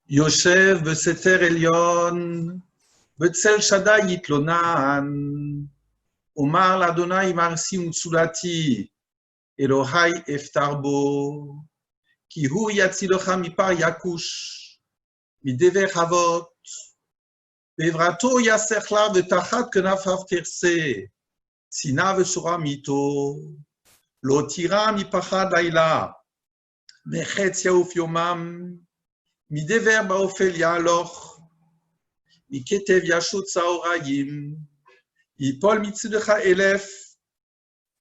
יושב בסתר עליון, בצל שדי יתלונן, אומר לאדוני מרסי ומצולתי, אלוהי אפתר בו, כי הוא יצילך מפר יכוש, מדבר חוות, בעברתו יסך לה ותחת כנפיו תרסה, שנאה ושורה מיתו, לא תירא מפחד לילה, מחץ יעוף יומם, מדבר באופל יהלוך, מכתב ישוט צהריים, יפול מצדך 1000,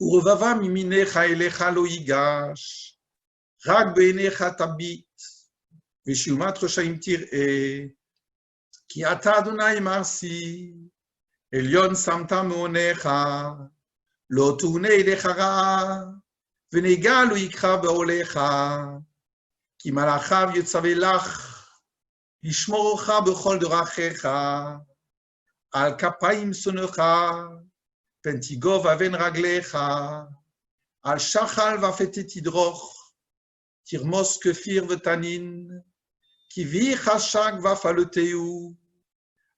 ורבבה מימיניך אליך לא ייגש, רק בעיניך תביט, ושיומת רשעים תראה, כי אתה אדוני מרסי, עליון שמת מעונך, לא תאונה אליך רע, ונגע לא יקרא בעולך, כי מלאכיו יצווה לך, לשמורך בכל דרכיך, על כפיים שונאך, פן תיגוב אבן רגליך, על שחל ופתה תדרוך, תרמוס כפיר ותנין, כי בי חשק ופעלותהו,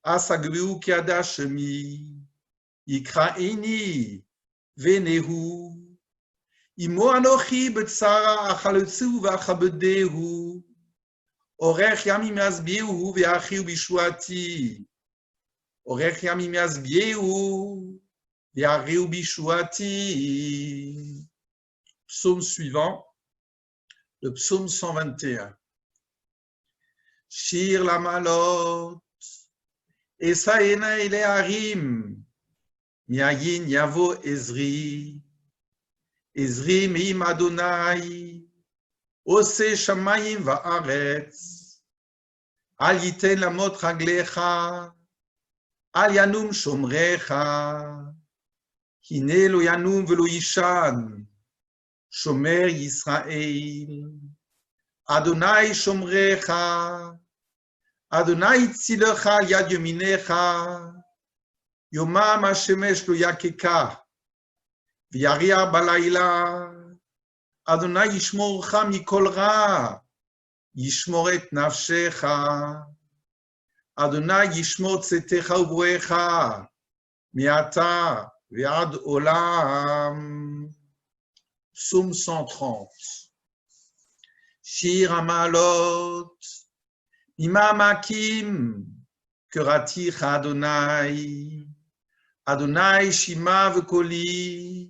אז הגבהו כידע שמי, יקראני ונהו, עמו אנוכי בצרה אכלצהו ואכבדהו, אורך ימים ישביעהו ויאחיו בישועתי, אורך ימים ישביעהו ויאחיו בישועתי. Psaume suivant, le psaume 121. שיר למעלות, אשא עיני להרים, מאין יבוא עזרי, עזרי מעם אדוני, עושה שמיים וארץ, אל ייתן למות רגליך, אל ינום שומרך, הנה לא ינום ולא יישן, שומר ישראל, אדוני שומרך, אדוני צילך על יד ימינך, יומם השמש לא יככה, ויריע בלילה, אדוני ישמורך מכל רע, ישמור את נפשך, אדוני ישמור צאתך ובואך, מעתה ועד עולם. Psaume 130. שיר המעלות, ממעמקים קראתיך אדוני, אדוני שמע וקולי,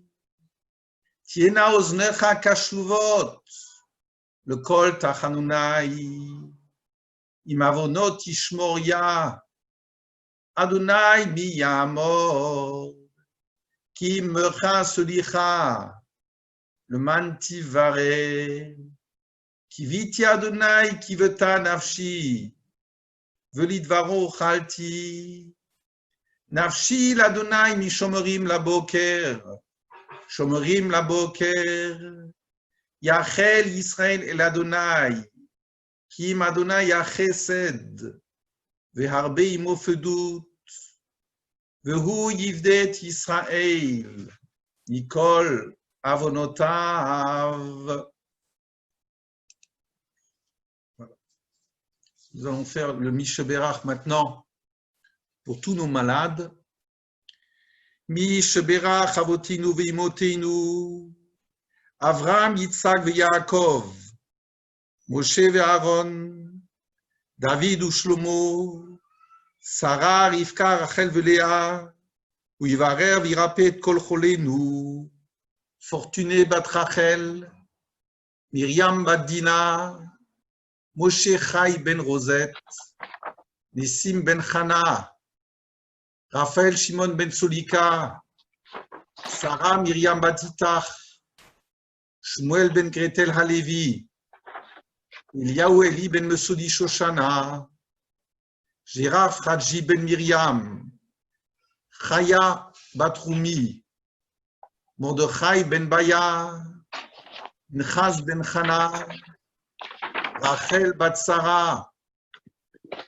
תהיינה אוזניך קשובות לכל תחנוני, עם עוונות תשמור יה, אדוני מי יעמוד, כי עמך סליחה, למען תברא, קיוויתי אדוני קיוותה נפשי, ולדברו אוכלתי, נפשי לאדוני משומרים לבוקר, שומרים לבוקר, יחל ישראל אל אדוני, כי עם אדוני יחסד, והרבה עמו פדות, והוא יפדה את ישראל, מכל עוונותיו. Nous allons faire le Misheberach maintenant pour tous nos malades. Misheberach avotinu veimotinu, Avraham, Yitzhak veYaakov, Moshe veAaron, David uShlomo, Sarah, Rivka, Rachel veLéa, ויברר וירפא את כל חולנו, פורטונה בת רחל, מרים בת דינה, משה חי בן רוזט, ניסים בן חנה, רפאל שמעון בן צוליקה, שרה מרים בת איתך, שמואל בן גרטל הלוי, אליהו אלי בן מסודי שושנה, ג'ירף חג'י בן מרים, חיה בת רומי, מרדכי בן ביה, נחז בן חנה, רחל בת שרה,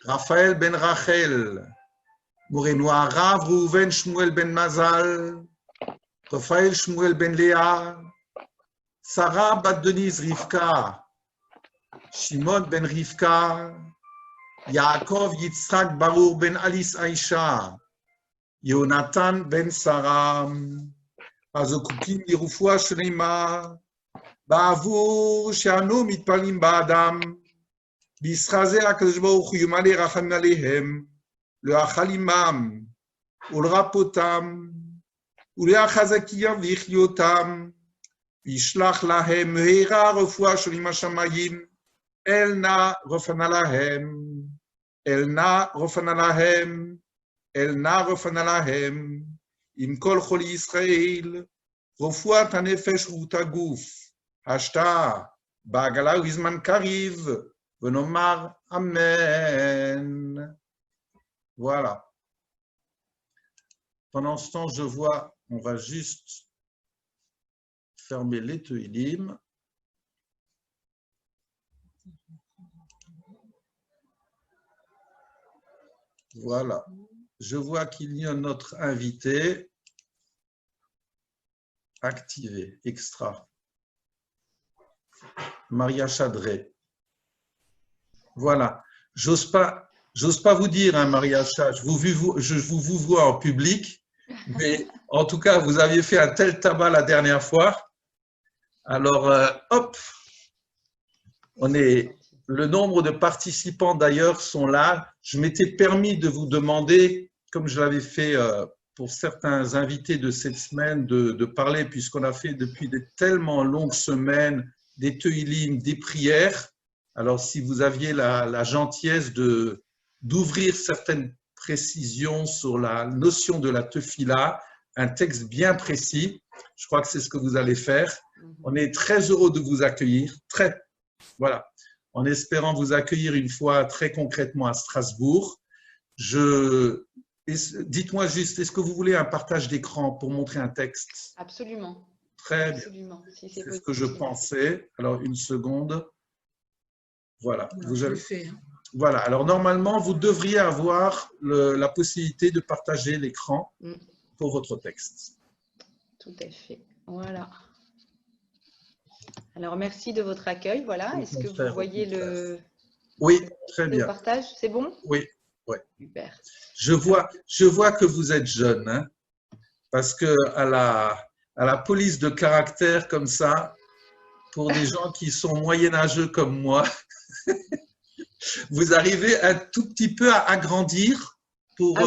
רפאל בן רחל, מורנו הרב ראובן שמואל בן מזל, רפאל שמואל בן לאה, שרה בת דניז רבקה, שמעון בן רבקה, Yaakov Yitzhak Baruch ben Alice Aisha, Yonatan ben Sarah, הזקוקים לרפואה שלמה, בעבור שאנו מתפללים בעדם, בישכה זה הקדוש ברוך הוא ימלא רחמים עליהם, להאכל עמם, ולרפאותם, ולהחזקם ולחיותם, וישלח להם מהרה רפואה שלמה שמיים, אל נא רפנה להם, אל נא רפנה להם, אל נא רפנה להם, עם כל חולי ישראל, רפואת הנפש ורפואת הגוף, השתא, בעגלא ובזמן קריב, ונאמר Amen. Voilà. Pendant ce temps, je vois, on va juste fermer les Teilim. Voilà. Je vois qu'il y a notre invité activé, extra. Maria Chadré. Voilà. J'ose pas vous dire, hein, Maria Chadré, je vous vois en public, mais en tout cas, vous aviez fait un tel tabac la dernière fois. Alors, hop, le nombre de participants d'ailleurs sont là. Je m'étais permis de vous demander, comme je l'avais fait pour certains invités de cette semaine, de parler, puisqu'on a fait depuis de tellement longues semaines des teilim, des prières. Alors, si vous aviez la gentillesse d'ouvrir certaines précisions sur la notion de la tefila, un texte bien précis, je crois que c'est ce que vous allez faire. On est très heureux de vous accueillir, voilà, en espérant vous accueillir une fois très concrètement à Strasbourg. Dites-moi juste, est-ce que vous voulez un partage d'écran pour montrer un texte? Absolument. Très bien. Absolument, si c'est ce que je pensais. Alors, une seconde. Voilà. Voilà. Alors, normalement, vous devriez avoir la possibilité de partager l'écran pour votre texte. Tout à fait. Voilà. Alors, merci de votre accueil. Voilà. Est-ce que vous voyez le très bien. partage? C'est bon? Oui. Super. Je vois que vous êtes jeune, hein, parce que à la police de caractère comme ça, pour des gens qui sont moyenâgeux comme moi, vous arrivez un tout petit peu à agrandir pour…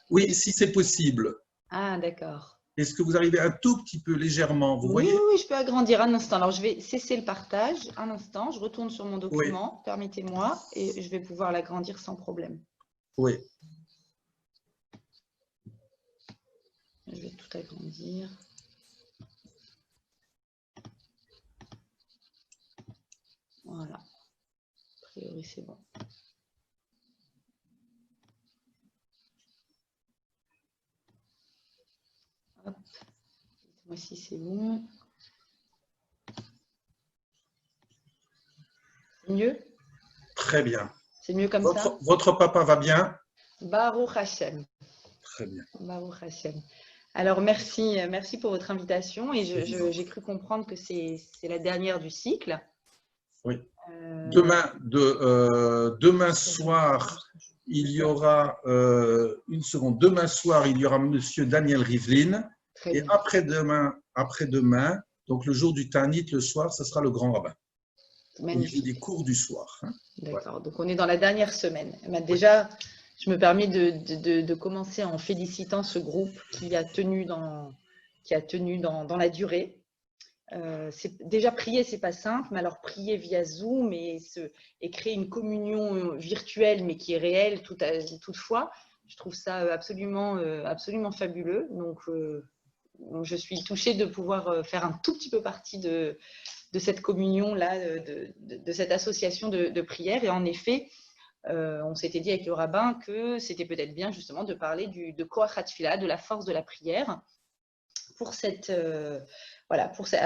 oui, si c'est possible. Ah, d'accord. Est-ce que vous arrivez un tout petit peu légèrement, vous voyez? Oui, je peux agrandir un instant. Alors, je vais cesser le partage un instant. Je retourne sur mon document, permettez-moi, et je vais pouvoir l'agrandir sans problème. Oui. Je vais tout agrandir. Voilà. A priori, c'est bon. Hop. Dites-moi si c'est bon. C'est mieux? Très bien. C'est mieux comme ça? Votre papa va bien? Baruch Hashem. Très bien. Baruch Hashem. Alors, merci pour votre invitation. Et j'ai cru comprendre que c'est la dernière du cycle. Oui. Demain soir, il y aura une seconde. Demain soir, il y aura Monsieur Daniel Rivlin. Et après-demain, donc le jour du Tanit, le soir, ce sera le grand rabbin. Magnifique. Au niveau des cours du soir. Hein. D'accord. Ouais. Donc, on est dans la dernière semaine. Déjà, je me permets de commencer en félicitant ce groupe qui a tenu dans la durée. Déjà, prier, c'est pas simple, mais alors prier via Zoom et créer une communion virtuelle, mais qui est réelle toutefois, je trouve ça absolument fabuleux. Donc, je suis touchée de pouvoir faire un tout petit peu partie de cette communion-là, de cette association de prière. Et en effet, on s'était dit avec le rabbin que c'était peut-être bien justement de parler de Koach HaTefila, de la force de la prière, à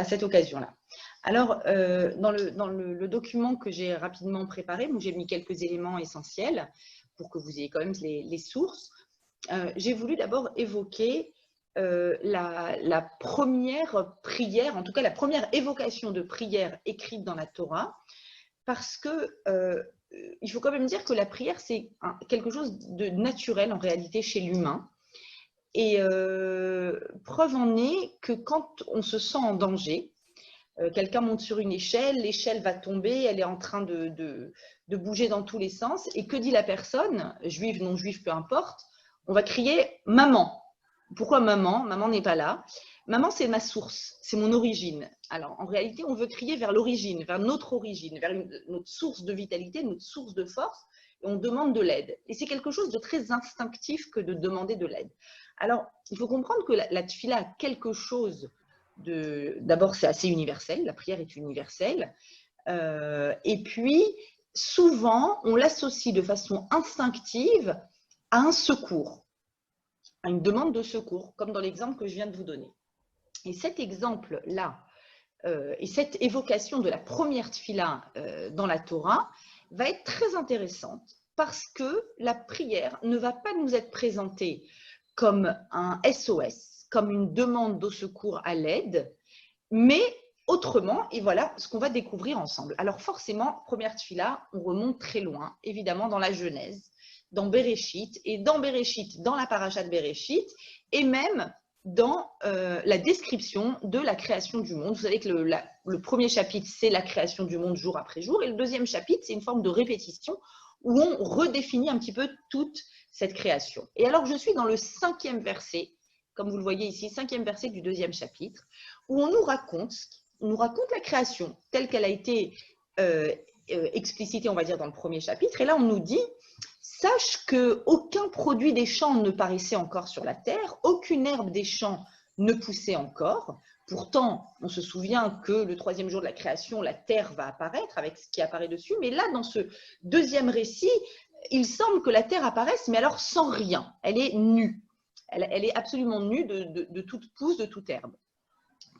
cette occasion-là. Alors, dans le document que j'ai rapidement préparé, j'ai mis quelques éléments essentiels pour que vous ayez quand même les sources. J'ai voulu d'abord évoquer la première prière, en tout cas la première évocation de prière écrite dans la Torah, parce que il faut quand même dire que la prière, c'est quelque chose de naturel en réalité chez l'humain. Et preuve en est que quand on se sent en danger, quelqu'un monte sur une échelle, l'échelle va tomber, elle est en train de bouger dans tous les sens. Et que dit la personne, juive, non juive, peu importe, on va crier « maman ». Pourquoi maman? Maman n'est pas là. Maman, c'est ma source, c'est mon origine. Alors, en réalité, on veut crier vers l'origine, vers notre origine, vers notre source de vitalité, notre source de force, et on demande de l'aide. Et c'est quelque chose de très instinctif que de demander de l'aide. Alors, il faut comprendre que la tfila a quelque chose de… D'abord, c'est assez universel, la prière est universelle. Et puis, souvent, on l'associe de façon instinctive à un secours, à une demande de secours, comme dans l'exemple que je viens de vous donner. Et cet exemple-là, et cette évocation de la première tfila dans la Torah va être très intéressante parce que la prière ne va pas nous être présentée comme un SOS, comme une demande de secours à l'aide, mais autrement, et voilà ce qu'on va découvrir ensemble. Alors forcément, première tfila, on remonte très loin, évidemment dans la Genèse, dans Bereshit, et dans Bereshit, dans la paracha de Bereshit, et même dans la description de la création du monde. Vous savez que le premier chapitre, c'est la création du monde jour après jour, et le deuxième chapitre, c'est une forme de répétition où on redéfinit un petit peu toute cette création. Et alors, je suis dans le 5e verset, comme vous le voyez ici, 5e verset du 2e chapitre, où on nous raconte la création telle qu'elle a été explicitée, on va dire, dans le premier chapitre. Et là, on nous dit « Sache qu'aucun produit des champs ne paraissait encore sur la terre, aucune herbe des champs ne poussait encore. Pourtant, on se souvient que le 3e jour de la création, la terre va apparaître avec ce qui apparaît dessus. Mais là, dans ce deuxième récit, il semble que la terre apparaisse, mais alors sans rien. Elle est nue. Elle est absolument nue de toute pousse, de toute herbe.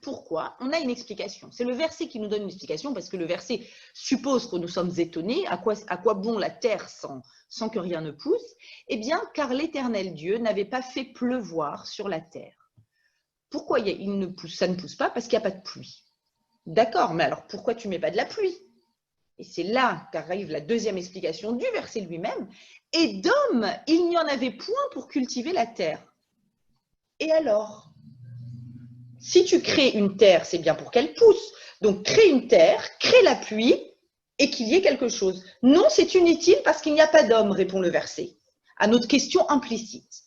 Pourquoi? On a une explication. C'est le verset qui nous donne une explication parce que le verset suppose que nous sommes étonnés. À quoi bon la terre sans que rien ne pousse? Eh bien, car l'Éternel Dieu n'avait pas fait pleuvoir sur la terre. Pourquoi ça ne pousse pas? Parce qu'il n'y a pas de pluie. D'accord, mais alors pourquoi tu ne mets pas de la pluie? Et c'est là qu'arrive la deuxième explication du verset lui-même. Et d'homme, il n'y en avait point pour cultiver la terre. Et alors? Si tu crées une terre, c'est bien pour qu'elle pousse. Donc, crée une terre, crée la pluie et qu'il y ait quelque chose. Non, c'est inutile parce qu'il n'y a pas d'homme, répond le verset, à notre question implicite.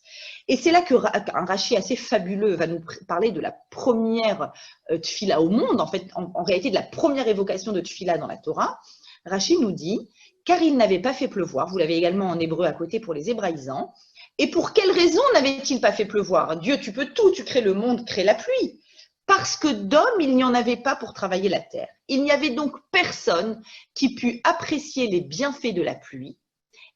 Et c'est là qu'un Rashi assez fabuleux va nous parler de la première tfila au monde, en fait, en réalité de la première évocation de tfila dans la Torah. Rashi nous dit « Car il n'avait pas fait pleuvoir », vous l'avez également en hébreu à côté pour les hébraïsants. Et pour quelle raison n'avait-il pas fait pleuvoir? Dieu, tu peux tout, tu crées le monde, crée la pluie. Parce que d'homme, il n'y en avait pas pour travailler la terre. Il n'y avait donc personne qui pût apprécier les bienfaits de la pluie.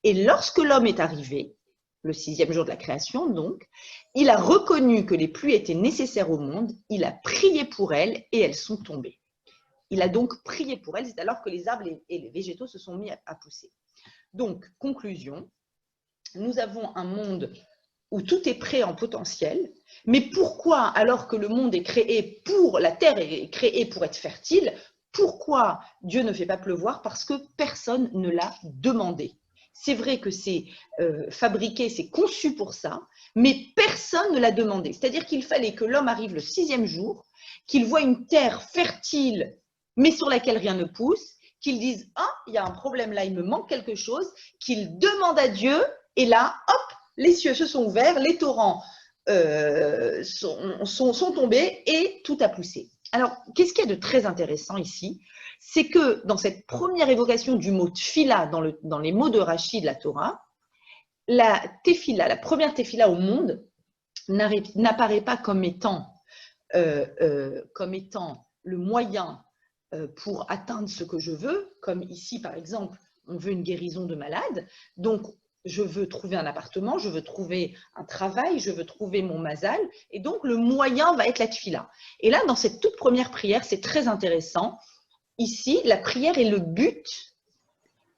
Et lorsque l'homme est arrivé, le 6e jour de la création donc, il a reconnu que les pluies étaient nécessaires au monde, il a prié pour elles et elles sont tombées. Il a donc prié pour elles, c'est alors que les arbres et les végétaux se sont mis à pousser. Donc, conclusion, nous avons un monde où tout est prêt en potentiel, mais pourquoi, alors que le monde est créé la terre est créée pour être fertile, pourquoi Dieu ne fait pas pleuvoir? Parce que personne ne l'a demandé. C'est vrai que c'est fabriqué, c'est conçu pour ça, mais personne ne l'a demandé. C'est-à-dire qu'il fallait que l'homme arrive le 6e jour, qu'il voit une terre fertile, mais sur laquelle rien ne pousse, qu'il dise « Ah, il y a un problème là, il me manque quelque chose », qu'il demande à Dieu, et là, hop, les cieux se sont ouverts, les torrents sont tombés et tout a poussé. Alors, qu'est-ce qu'il y a de très intéressant ici? C'est que dans cette première évocation du mot tfila, dans les mots de Rashi de la Torah, la première tefila au monde n'apparaît pas comme étant le moyen pour atteindre ce que je veux, comme ici par exemple, on veut une guérison de malade, donc je veux trouver un appartement, je veux trouver un travail, je veux trouver mon mazal, et donc le moyen va être la tfila. Et là, dans cette toute première prière, c'est très intéressant. Ici, la prière est le but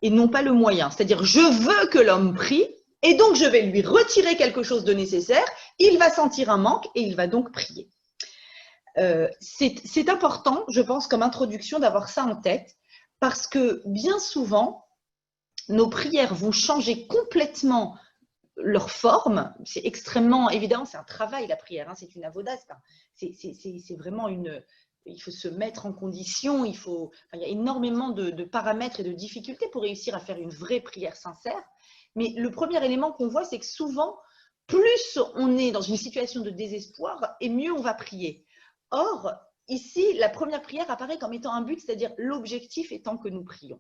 et non pas le moyen. C'est-à-dire, je veux que l'homme prie, et donc je vais lui retirer quelque chose de nécessaire, il va sentir un manque et il va donc prier. C'est important, je pense, comme introduction d'avoir ça en tête, parce que bien souvent, nos prières vont changer complètement leur forme. C'est extrêmement, évidemment, c'est un travail la prière, hein, c'est une avoda, c'est vraiment une… Il faut se mettre en condition, il y a énormément de paramètres et de difficultés pour réussir à faire une vraie prière sincère. Mais le premier élément qu'on voit, c'est que souvent, plus on est dans une situation de désespoir, et mieux on va prier. Or, ici, la première prière apparaît comme étant un but, c'est-à-dire l'objectif étant que nous prions.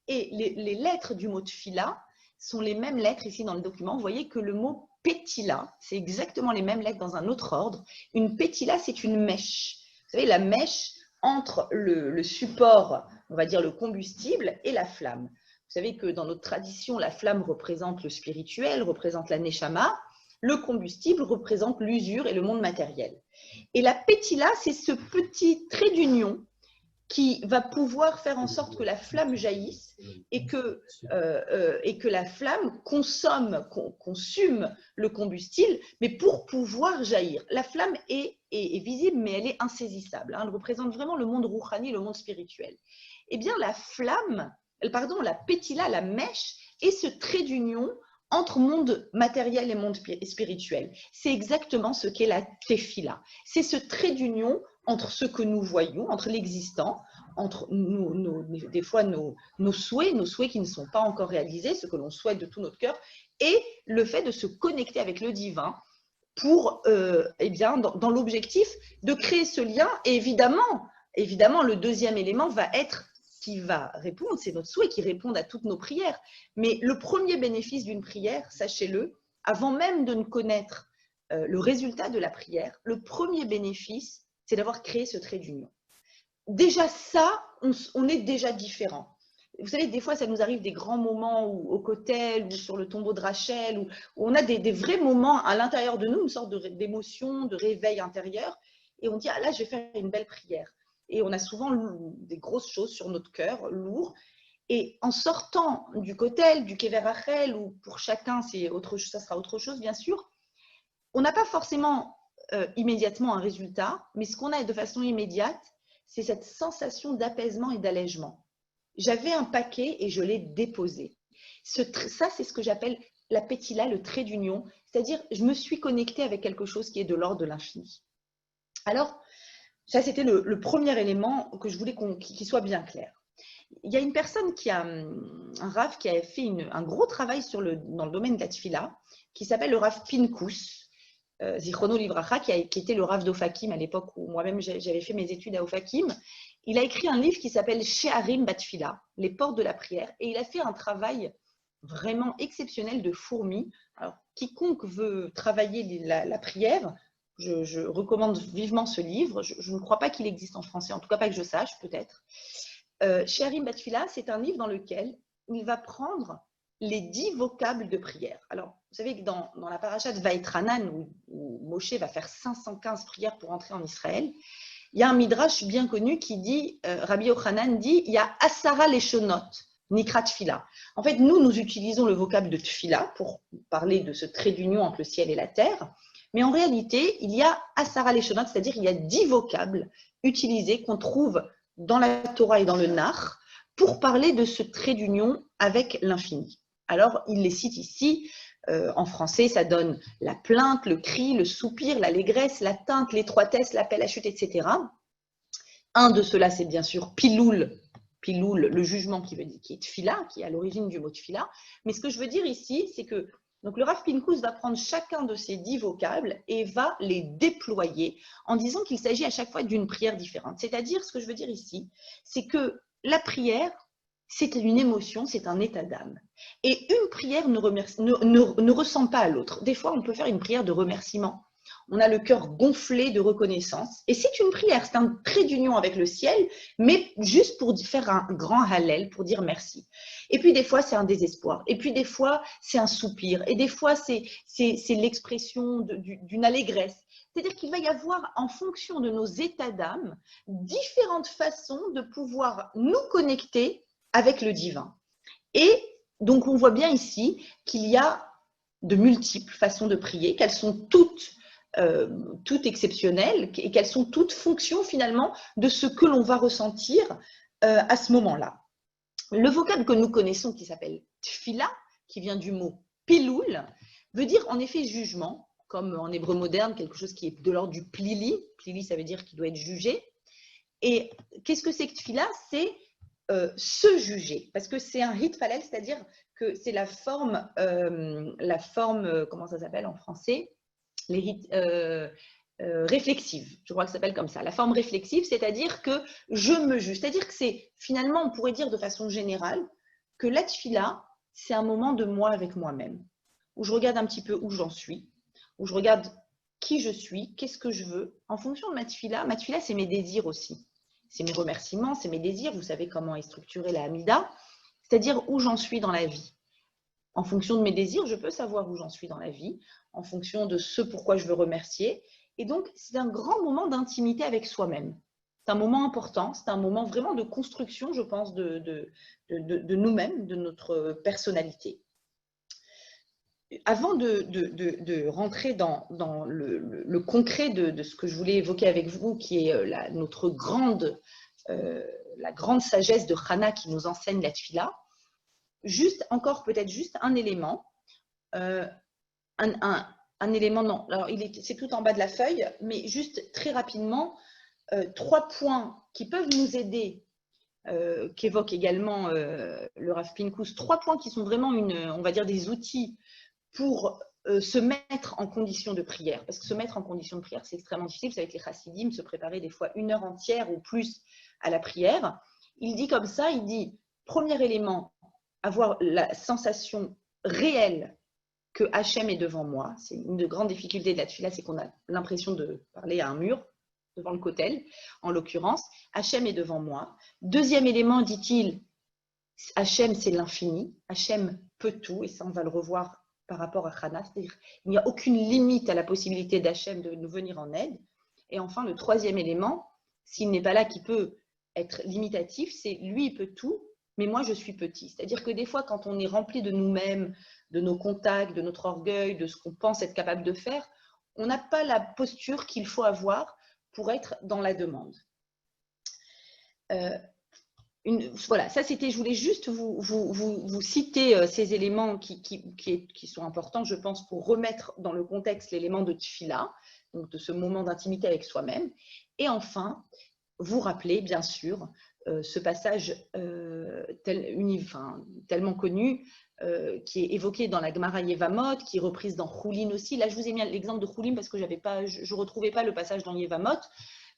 Et les lettres du mot tfila sont les mêmes lettres ici dans le document. Vous voyez que le mot pétila, c'est exactement les mêmes lettres dans un autre ordre. Une pétila, c'est une mèche. Vous savez, la mèche entre le support, on va dire le combustible, et la flamme. Vous savez que dans notre tradition, la flamme représente le spirituel, représente la neshama. Le combustible représente l'usure et le monde matériel. Et la pétila, c'est ce petit trait d'union qui va pouvoir faire en sorte que la flamme jaillisse et que la flamme consume le combustible, mais pour pouvoir jaillir. La flamme est visible, mais elle est insaisissable. Hein. Elle représente vraiment le monde rouhani, le monde spirituel. Eh bien, la pétila, la mèche, est ce trait d'union entre monde matériel et monde spirituel. C'est exactement ce qu'est la tefila. C'est ce trait d'union entre ce que nous voyons, entre l'existant, entre des fois nos souhaits qui ne sont pas encore réalisés, ce que l'on souhaite de tout notre cœur, et le fait de se connecter avec le divin pour, dans l'objectif de créer ce lien. Et évidemment, le deuxième élément va être qui va répondre, c'est notre souhait qui répond à toutes nos prières. Mais le premier bénéfice d'une prière, sachez-le, avant même de ne connaître le résultat de la prière, le premier bénéfice, c'est d'avoir créé ce trait d'union. Déjà ça, on est déjà différent. Vous savez, des fois, ça nous arrive des grands moments au Kotel ou sur le tombeau de Rachel, où on a des vrais moments à l'intérieur de nous, une sorte d'émotion, de réveil intérieur, et on dit, ah là, je vais faire une belle prière. Et on a souvent des grosses choses sur notre cœur, lourds. Et en sortant du Kotel, du Kever Rachel, ou pour chacun, ça sera autre chose, bien sûr, on n'a pas forcément immédiatement un résultat, mais ce qu'on a de façon immédiate, c'est cette sensation d'apaisement et d'allègement. J'avais un paquet et je l'ai déposé. Ça, c'est ce que j'appelle la pétila, le trait d'union, c'est-à-dire je me suis connectée avec quelque chose qui est de l'ordre de l'infini. Alors, ça, c'était le premier élément que je voulais qu'il soit bien clair. Il y a une personne un Rav qui a fait un gros travail dans le domaine de la tfila, qui s'appelle le Rav Pinkus, Zichrono Livracha, qui était le Rav d'Ofakim à l'époque où moi-même j'avais fait mes études à Ofakim. Il a écrit un livre qui s'appelle She'arim Batfila, les portes de la prière, et il a fait un travail vraiment exceptionnel de fourmi. Alors, quiconque veut travailler la prière, je recommande vivement ce livre. Je ne crois pas qu'il existe en français, en tout cas pas que je sache, peut-être. She'arim Batfila, c'est un livre dans lequel il va prendre les 10 vocables de prière. Alors, vous savez que dans la paracha de Vaïtranan, où Moshe va faire 515 prières pour entrer en Israël, il y a un midrash bien connu qui dit, Rabbi Yochanan dit, il y a Asara Leshonot, Nikra Tfila. En fait, nous utilisons le vocable de Tfila pour parler de ce trait d'union entre le ciel et la terre, mais en réalité, il y a Asara Leshonot, c'est-à-dire il y a 10 vocables utilisés qu'on trouve dans la Torah et dans le Nach pour parler de ce trait d'union avec l'infini. Alors, il les cite ici. En français, ça donne la plainte, le cri, le soupir, l'allégresse, l'atteinte, l'étroitesse, l'appel à chute, etc. Un de ceux-là, c'est bien sûr Piloul, le jugement qui est tfila, qui est à l'origine du mot tfila. Mais ce que je veux dire ici, c'est que donc, le Rav Pinkus va prendre chacun de ces 10 vocables et va les déployer en disant qu'il s'agit à chaque fois d'une prière différente. C'est-à-dire, ce que je veux dire ici, c'est que la prière, c'est une émotion, c'est un état d'âme. Et une prière ne ressemble pas à l'autre. Des fois, on peut faire une prière de remerciement. On a le cœur gonflé de reconnaissance. Et c'est une prière, c'est un trait d'union avec le ciel, mais juste pour faire un grand hallel, pour dire merci. Et puis des fois, c'est un désespoir. Et puis des fois, c'est un soupir. Et des fois, c'est l'expression d'une allégresse. C'est-à-dire qu'il va y avoir, en fonction de nos états d'âme, différentes façons de pouvoir nous connecter avec le divin. Et donc, on voit bien ici qu'il y a de multiples façons de prier, qu'elles sont toutes exceptionnelles et qu'elles sont toutes fonctions finalement de ce que l'on va ressentir à ce moment-là. Le vocable que nous connaissons qui s'appelle tfila, qui vient du mot piloul, veut dire en effet jugement, comme en hébreu moderne, quelque chose qui est de l'ordre du plili. Plili, ça veut dire qu'il doit être jugé. Et qu'est-ce que c'est que tfila? C'est se juger, parce que c'est un hitpalel, c'est-à-dire que c'est la forme, comment ça s'appelle en français? Réflexive, je crois que ça s'appelle comme ça. La forme réflexive, c'est-à-dire que je me juge. C'est-à-dire que c'est, finalement, on pourrait dire de façon générale, que la tfila, c'est un moment de moi avec moi-même, où je regarde un petit peu où j'en suis, où je regarde qui je suis, qu'est-ce que je veux. En fonction de ma tfila, c'est mes désirs aussi. C'est mes remerciements, c'est mes désirs. Vous savez comment est structurée la Hamida, c'est-à-dire où j'en suis dans la vie. En fonction de mes désirs, je peux savoir où j'en suis dans la vie, en fonction de ce pourquoi je veux remercier. Et donc, c'est un grand moment d'intimité avec soi-même. C'est un moment important, c'est un moment vraiment de construction, je pense, de nous-mêmes, de notre personnalité. Avant de rentrer dans le concret de ce que je voulais évoquer avec vous, qui est la grande sagesse de Hana qui nous enseigne la tfila, peut-être juste un élément, un élément, non, alors c'est tout en bas de la feuille, mais juste très rapidement, 3 points qui peuvent nous aider, qu'évoque également le Rav Pinkus, 3 points qui sont vraiment, on va dire, des outils pour se mettre en condition de prière. Parce que se mettre en condition de prière, c'est extrêmement difficile. C'est avec les chassidim, se préparer des fois 1 heure entière ou plus à la prière. Il dit comme ça, il dit, premier élément, avoir la sensation réelle que Hachem est devant moi. C'est une des grandes difficultés de la tefila, c'est qu'on a l'impression de parler à un mur, devant le kotel, en l'occurrence. Hachem est devant moi. Deuxième élément, dit-il, Hachem, c'est l'infini. Hachem peut tout, et ça, on va le revoir par rapport à Hana, c'est-à-dire qu'il n'y a aucune limite à la possibilité d'Hachem de nous venir en aide. Et enfin, le troisième élément, s'il n'est pas là, qui peut être limitatif, c'est lui, il peut tout, mais moi, je suis petit. C'est-à-dire que des fois, quand on est rempli de nous-mêmes, de nos contacts, de notre orgueil, de ce qu'on pense être capable de faire, on n'a pas la posture qu'il faut avoir pour être dans la demande. Voilà, ça c'était, je voulais juste vous citer ces éléments qui sont importants, je pense, pour remettre dans le contexte l'élément de tfila, donc de ce moment d'intimité avec soi-même. Et enfin, vous rappeler, bien sûr, ce passage tellement connu, qui est évoqué dans la Gemara Yevamot, qui est reprise dans Choulin aussi. Là, je vous ai mis l'exemple de Choulin parce que je ne retrouvais pas le passage dans Yevamot.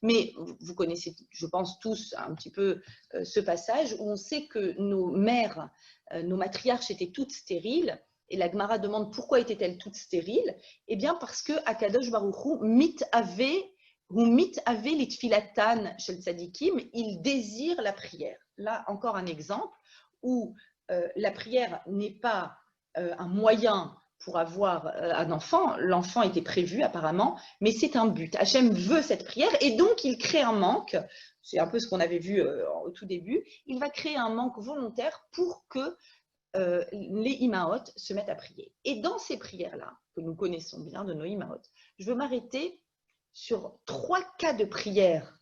Mais vous connaissez, je pense tous, un petit peu ce passage où on sait que nos mères, nos matriarches étaient toutes stériles. Et la Gemara demande pourquoi étaient-elles toutes stériles? Eh bien, parce que Akadosh Baruch Hu mit ave litfilatan shel tzadikim, il désire la prière. Là, encore un exemple où la prière n'est pas un moyen pour avoir un enfant, l'enfant était prévu apparemment, mais c'est un but. Hachem veut cette prière et donc il crée un manque, c'est un peu ce qu'on avait vu au tout début, il va créer un manque volontaire pour que les Imaot se mettent à prier. Et dans ces prières-là, que nous connaissons bien de nos Imaot, je veux m'arrêter sur 3 cas de prière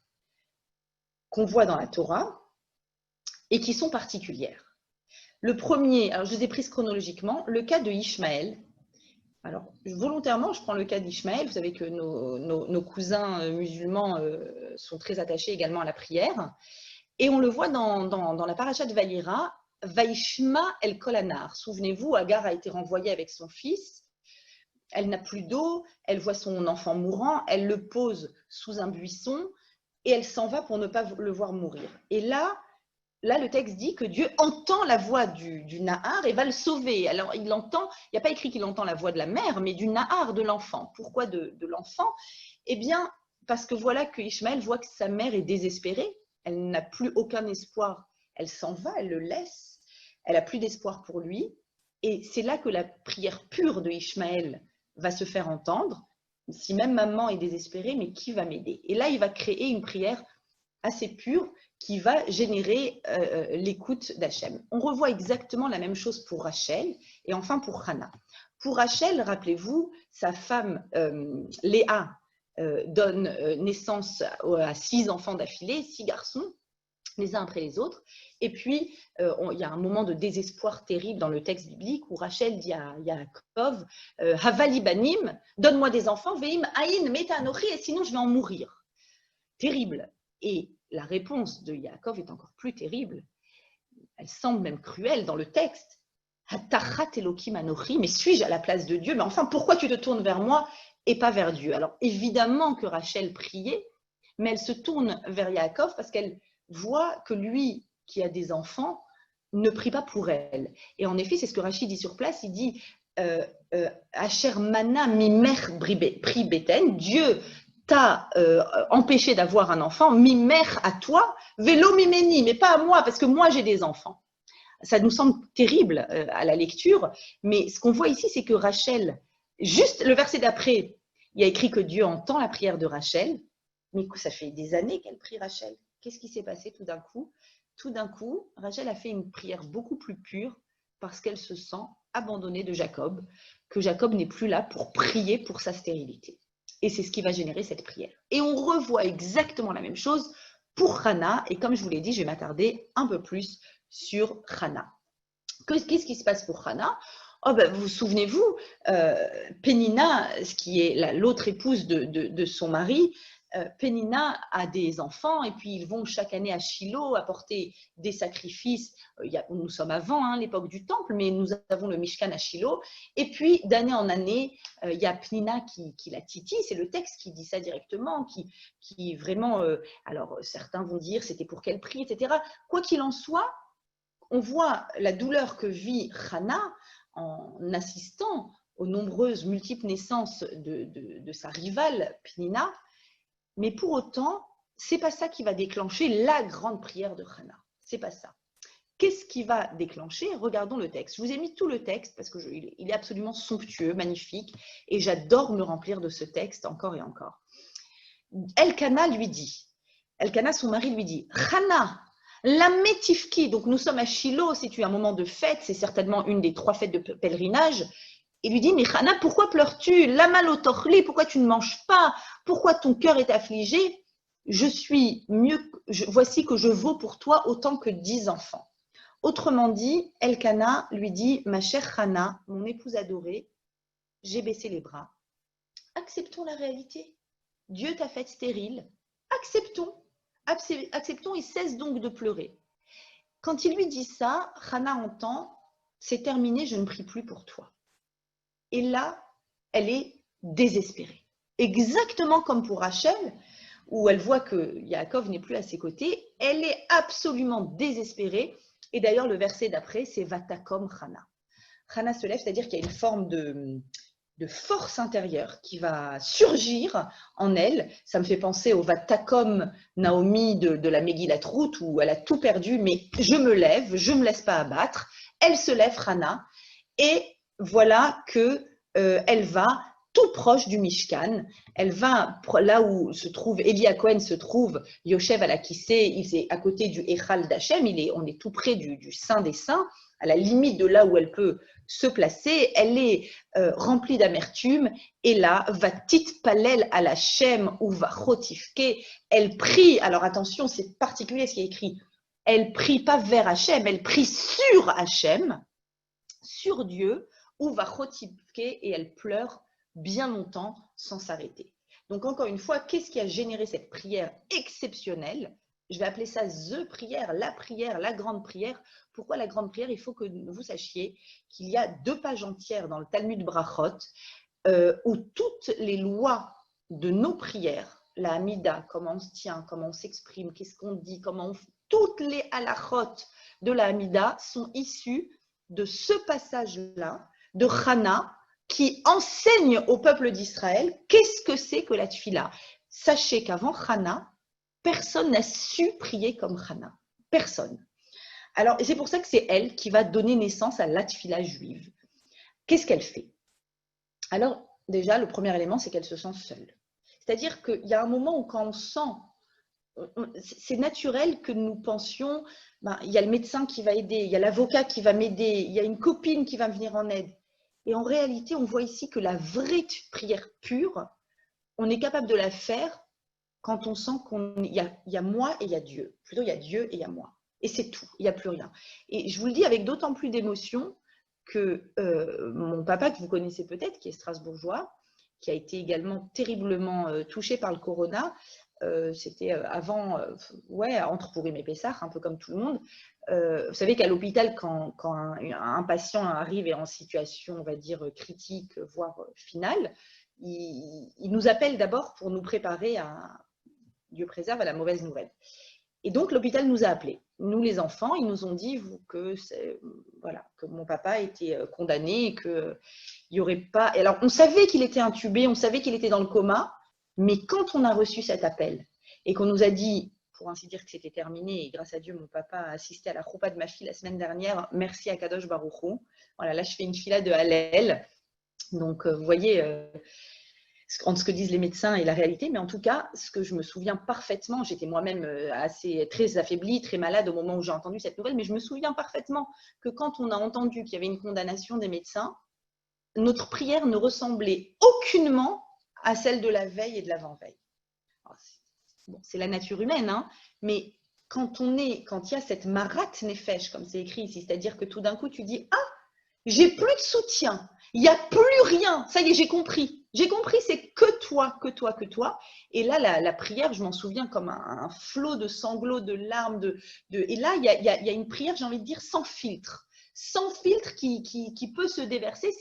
qu'on voit dans la Torah et qui sont particulières. Le premier, alors je les ai prises chronologiquement, le cas de Ishmaël. Alors, volontairement, je prends le cas d'Ishmaël. Vous savez que nos cousins musulmans sont très attachés également à la prière. Et on le voit dans la paracha de Vayera, Vaishma el Kolanar. Souvenez-vous, Agar a été renvoyée avec son fils. Elle n'a plus d'eau, elle voit son enfant mourant, elle le pose sous un buisson et elle s'en va pour ne pas le voir mourir. Et là, le texte dit que Dieu entend la voix du Nahar et va le sauver. Alors, il entend, il n'y a pas écrit qu'il entend la voix de la mère, mais du Nahar, de l'enfant. Pourquoi de l'enfant? Eh bien, parce que voilà que Ishmaël voit que sa mère est désespérée, elle n'a plus aucun espoir, elle s'en va, elle le laisse, elle n'a plus d'espoir pour lui. Et c'est là que la prière pure de Ishmaël va se faire entendre. Si même maman est désespérée, mais qui va m'aider? Et là, il va créer une prière assez pure qui va générer l'écoute d'Hachem. On revoit exactement la même chose pour Rachel et enfin pour Hana. Pour Rachel, rappelez-vous, sa femme Léa donne naissance à 6 enfants d'affilée, 6 garçons. les uns après les autres. Et puis, il y a un moment de désespoir terrible dans le texte biblique où Rachel dit à Yaakov, Havali banim, donne-moi des enfants, veim aïn meta anochi, et sinon je vais en mourir. Terrible. Et la réponse de Yaakov est encore plus terrible. Elle semble même cruelle dans le texte. Hatachat elokim anochi, mais suis-je à la place de Dieu? Mais enfin, pourquoi tu te tournes vers moi et pas vers Dieu? Alors, évidemment que Rachel priait, mais elle se tourne vers Yaakov parce qu'elle voit que lui, qui a des enfants, ne prie pas pour elle. Et en effet, c'est ce que Rachid dit sur place, il dit Asher mana mimer pri beten, Dieu t'a empêché d'avoir un enfant, mimer à toi, vélo mimeni, mais pas à moi, parce que moi j'ai des enfants. Ça nous semble terrible à la lecture, mais ce qu'on voit ici, c'est que Rachel, juste le verset d'après, il y a écrit que Dieu entend la prière de Rachel, mais ça fait des années qu'elle prie Rachel. Qu'est-ce qui s'est passé tout d'un coup? Tout d'un coup, Rachel a fait une prière beaucoup plus pure parce qu'elle se sent abandonnée de Jacob, que Jacob n'est plus là pour prier pour sa stérilité. Et c'est ce qui va générer cette prière. Et on revoit exactement la même chose pour Hannah, et comme je vous l'ai dit, je vais m'attarder un peu plus sur Hannah. Qu'est-ce qui se passe pour Hannah? Oh ben, vous souvenez-vous, Pénina, qui est l'autre épouse de son mari, Pénina a des enfants et puis ils vont chaque année à Shiloh apporter des sacrifices. Nous sommes avant l'époque du temple, mais nous avons le Mishkan à Shiloh. Et puis d'année en année, il y a Pénina qui la titille, c'est le texte qui dit ça directement, qui vraiment, alors certains vont dire c'était pour qu'elle prie, etc. Quoi qu'il en soit, on voit la douleur que vit Hannah en assistant aux nombreuses multiples naissances de sa rivale Pénina. Mais pour autant, ce n'est pas ça qui va déclencher la grande prière de Hannah. Ce n'est pas ça. Qu'est-ce qui va déclencher? Regardons le texte. Je vous ai mis tout le texte parce qu'il est absolument somptueux, magnifique, et j'adore me remplir de ce texte encore et encore. Elkana lui dit, Elkana, son mari, lui dit, Hannah, la métifki, donc nous sommes à Shiloh, c'est un moment de fête, c'est certainement une des 3 fêtes de pèlerinage. Il lui dit, mais Hannah, pourquoi pleures-tu? Lama lo tochli, pourquoi tu ne manges pas? Pourquoi ton cœur est affligé? Je suis mieux, voici que je vaux pour toi autant que 10 enfants. Autrement dit, Elkana lui dit, ma chère Hannah, mon épouse adorée, j'ai baissé les bras. Acceptons la réalité. Dieu t'a faite stérile. Acceptons et cesse donc de pleurer. Quand il lui dit ça, Hannah entend, c'est terminé, je ne prie plus pour toi. Et là, elle est désespérée. Exactement comme pour Rachel, où elle voit que Yaakov n'est plus à ses côtés, elle est absolument désespérée. Et d'ailleurs, le verset d'après, c'est Vatakom Hannah. Hannah se lève, c'est-à-dire qu'il y a une forme de force intérieure qui va surgir en elle. Ça me fait penser au Vatakom Naomi de la Megillat Ruth, où elle a tout perdu, mais je me lève, je ne me laisse pas abattre. Elle se lève, Hannah, et voilà qu'elle va tout proche du Mishkan. Elle va là où se trouve Eli Cohen, se trouve Yoshev à la Kissé, il est à côté du Echal d'Hachem, on est tout près du Saint des Saints, à la limite de là où elle peut se placer. Elle est remplie d'amertume, et là, va titpalel à la Shem ou va chotifke. Elle prie, alors attention, c'est particulier ce qui est écrit, elle prie pas vers Hachem, elle prie sur Hachem, sur Dieu, ou va chotifke, et elle pleure bien longtemps sans s'arrêter. Donc encore une fois, qu'est-ce qui a généré cette prière exceptionnelle? Je vais appeler ça prière, la grande prière. Pourquoi la grande prière? Il faut que vous sachiez qu'il y a 2 pages entières dans le Talmud Brachot où toutes les lois de nos prières, la Hamida, comment on se tient, comment on s'exprime, qu'est-ce qu'on dit, toutes les halachot de la Hamida sont issues de ce passage-là, de Hannah, qui enseigne au peuple d'Israël qu'est-ce que c'est que la tfila. Sachez qu'avant Hannah, personne n'a su prier comme Hannah. Personne. Alors, c'est pour ça que c'est elle qui va donner naissance à la tfila juive. Qu'est-ce qu'elle fait? Alors, déjà, le premier élément, c'est qu'elle se sent seule. C'est-à-dire qu'il y a un moment où quand on sent, c'est naturel que nous pensions, il y a le médecin qui va aider, il y a l'avocat qui va m'aider, il y a une copine qui va me venir en aide. Et en réalité, on voit ici que la vraie prière pure, on est capable de la faire quand on sent qu'il y a moi et il y a Dieu. Plutôt, il y a Dieu et il y a moi. Et c'est tout, il n'y a plus rien. Et je vous le dis avec d'autant plus d'émotion que mon papa, que vous connaissez peut-être, qui est strasbourgeois, qui a été également terriblement touché par le corona, c'était avant, entre Pourim et Pessah, un peu comme tout le monde. Vous savez qu'à l'hôpital, quand un patient arrive et est en situation, on va dire, critique, voire finale, il nous appelle d'abord pour nous préparer Dieu préserve, à la mauvaise nouvelle. Et donc, l'hôpital nous a appelés. Nous, les enfants, ils nous ont dit que mon papa était condamné et qu'il n'y aurait pas… Et alors, on savait qu'il était intubé, on savait qu'il était dans le coma, mais quand on a reçu cet appel et qu'on nous a dit, pour ainsi dire que c'était terminé, et grâce à Dieu, mon papa a assisté à la choupa de ma fille la semaine dernière, merci à Kadosh Baruch Hu. Voilà, là, je fais une fila de Hallel. Donc, vous voyez… entre ce que disent les médecins et la réalité, mais en tout cas, ce que je me souviens parfaitement, j'étais moi-même très affaiblie, très malade au moment où j'ai entendu cette nouvelle, mais je me souviens parfaitement que quand on a entendu qu'il y avait une condamnation des médecins, notre prière ne ressemblait aucunement à celle de la veille et de l'avant-veille. Bon, c'est la nature humaine, hein, mais quand il y a cette marat nefesh, comme c'est écrit ici, c'est-à-dire que tout d'un coup tu dis « Ah, j'ai plus de soutien, il n'y a plus rien, ça y est, j'ai compris. J'ai compris, c'est que toi, que toi, que toi. » Et là, la prière, je m'en souviens comme un flot de sanglots, de larmes. Et là, il y a une prière, j'ai envie de dire, sans filtre. Sans filtre qui peut se déverser.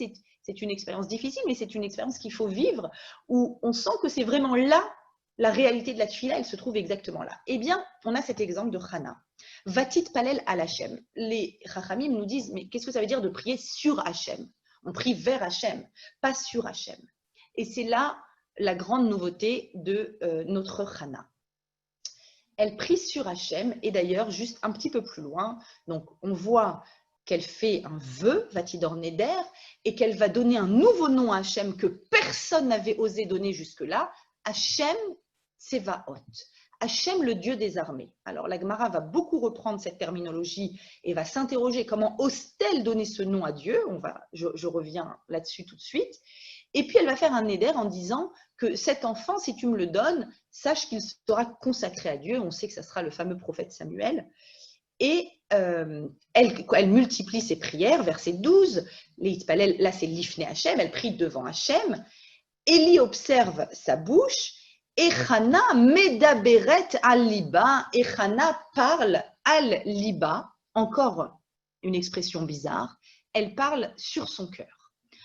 C'est une expérience difficile, mais c'est une expérience qu'il faut vivre, où on sent que c'est vraiment là, la réalité de la tefila, elle se trouve exactement là. Eh bien, on a cet exemple de Hana. Vatit palel al Hashem. Les Chachamim nous disent, mais qu'est-ce que ça veut dire de prier sur Hashem? On prie vers Hashem, pas sur Hashem. Et c'est là la grande nouveauté de notre Hana. Elle prie sur Hashem, et d'ailleurs, juste un petit peu plus loin, donc on voit qu'elle fait un vœu, Vatidor Neder, et qu'elle va donner un nouveau nom à Hashem que personne n'avait osé donner jusque-là, Hashem Tsevaot. Hachem, le Dieu des armées. Alors, la Gemara va beaucoup reprendre cette terminologie et va s'interroger comment ose-t-elle donner ce nom à Dieu. Je reviens là-dessus tout de suite. Et puis, elle va faire un neder en disant que cet enfant, si tu me le donnes, sache qu'il sera consacré à Dieu. On sait que ça sera le fameux prophète Samuel. Et elle multiplie ses prières, verset 12. Là, c'est l'Ifné Hachem, elle prie devant Hachem. Élie observe sa bouche. Echana medaberet al-liba, Echana parle al-liba, encore une expression bizarre, elle parle sur son cœur.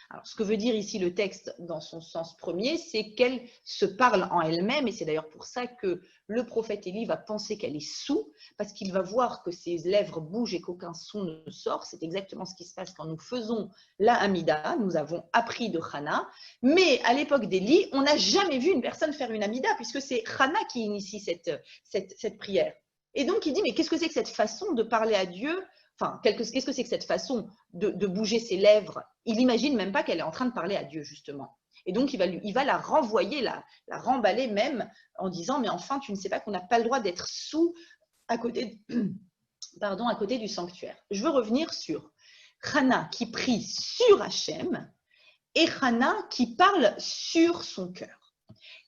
Alors, ce que veut dire ici le texte dans son sens premier, c'est qu'elle se parle en elle-même, et c'est d'ailleurs pour ça que le prophète Élie va penser qu'elle est soûle, parce qu'il va voir que ses lèvres bougent et qu'aucun son ne sort. C'est exactement ce qui se passe quand nous faisons la Hamida, nous avons appris de Hana, mais à l'époque d'Élie, on n'a jamais vu une personne faire une Hamida, puisque c'est Hana qui initie cette prière. Et donc il dit, mais qu'est-ce que c'est que cette façon de parler à Dieu? Enfin, qu'est-ce que c'est que cette façon de bouger ses lèvres? Il n'imagine même pas qu'elle est en train de parler à Dieu, justement. Et donc, il va la renvoyer, la remballer même, en disant, mais enfin, tu ne sais pas qu'on n'a pas le droit d'être à côté du sanctuaire. Je veux revenir sur Hana qui prie sur Hachem et Hana qui parle sur son cœur.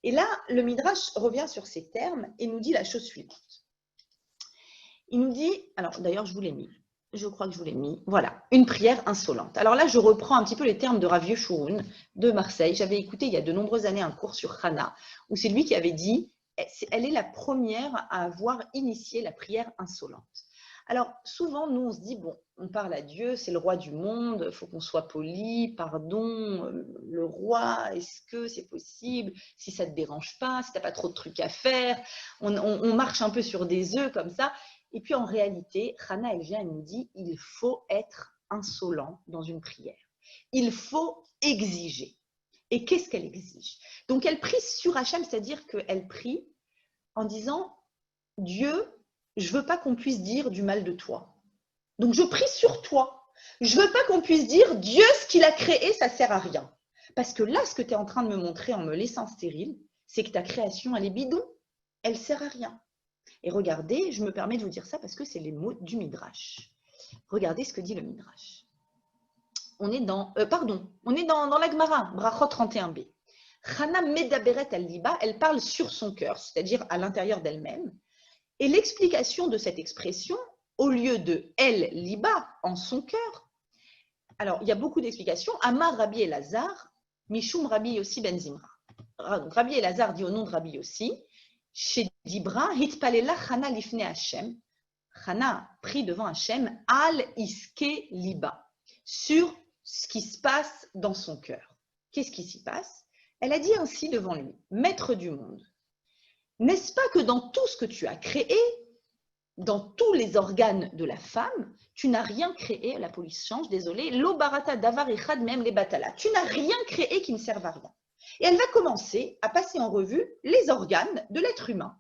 Et là, le Midrash revient sur ces termes et nous dit la chose suivante. Il nous dit, alors d'ailleurs, je vous l'ai mis. Je crois que je vous l'ai mis. Voilà, une prière insolente. Alors là, je reprends un petit peu les termes de Rav Yeshurun de Marseille. J'avais écouté il y a de nombreuses années un cours sur Hana, où c'est lui qui avait dit, elle est la première à avoir initié la prière insolente. Alors souvent, nous, on se dit, bon, on parle à Dieu, c'est le roi du monde, il faut qu'on soit poli, pardon, le roi, est-ce que c'est possible? Si ça ne te dérange pas, si tu n'as pas trop de trucs à faire, on marche un peu sur des œufs comme ça. Et puis en réalité, Hana, elle vient et nous dit, il faut être insolent dans une prière. Il faut exiger. Et qu'est-ce qu'elle exige? Donc elle prie sur Hachem, c'est-à-dire qu'elle prie en disant, Dieu, je ne veux pas qu'on puisse dire du mal de toi. Donc je prie sur toi. Je ne veux pas qu'on puisse dire, Dieu, ce qu'il a créé, ça ne sert à rien. Parce que là, ce que tu es en train de me montrer en me laissant stérile, c'est que ta création, elle est bidon. Elle ne sert à rien. Et regardez, je me permets de vous dire ça parce que c'est les mots du Midrash. Regardez ce que dit le Midrash. On est dans la Gemara, Brachot 31b. Chana medaberet al liba, elle parle sur son cœur, c'est-à-dire à l'intérieur d'elle-même. Et l'explication de cette expression, au lieu de el liba, en son cœur, alors il y a beaucoup d'explications. Amar Rabbi Elazar, Mishum Rabbi Yossi ben Zimra. Donc Rabbi Elazar dit au nom de Rabbi Yossi, chez Dibra, hitpalela Chana lifne Hashem. Chana prie devant Hashem, al iske liba, sur ce qui se passe dans son cœur. Qu'est-ce qui s'y passe? Elle a dit ainsi devant lui, maître du monde, n'est-ce pas que dans tout ce que tu as créé, dans tous les organes de la femme, tu n'as rien créé, la police change, désolé, lo barata davar echad mem le batala, tu n'as rien créé qui ne serve à rien. Et elle va commencer à passer en revue les organes de l'être humain.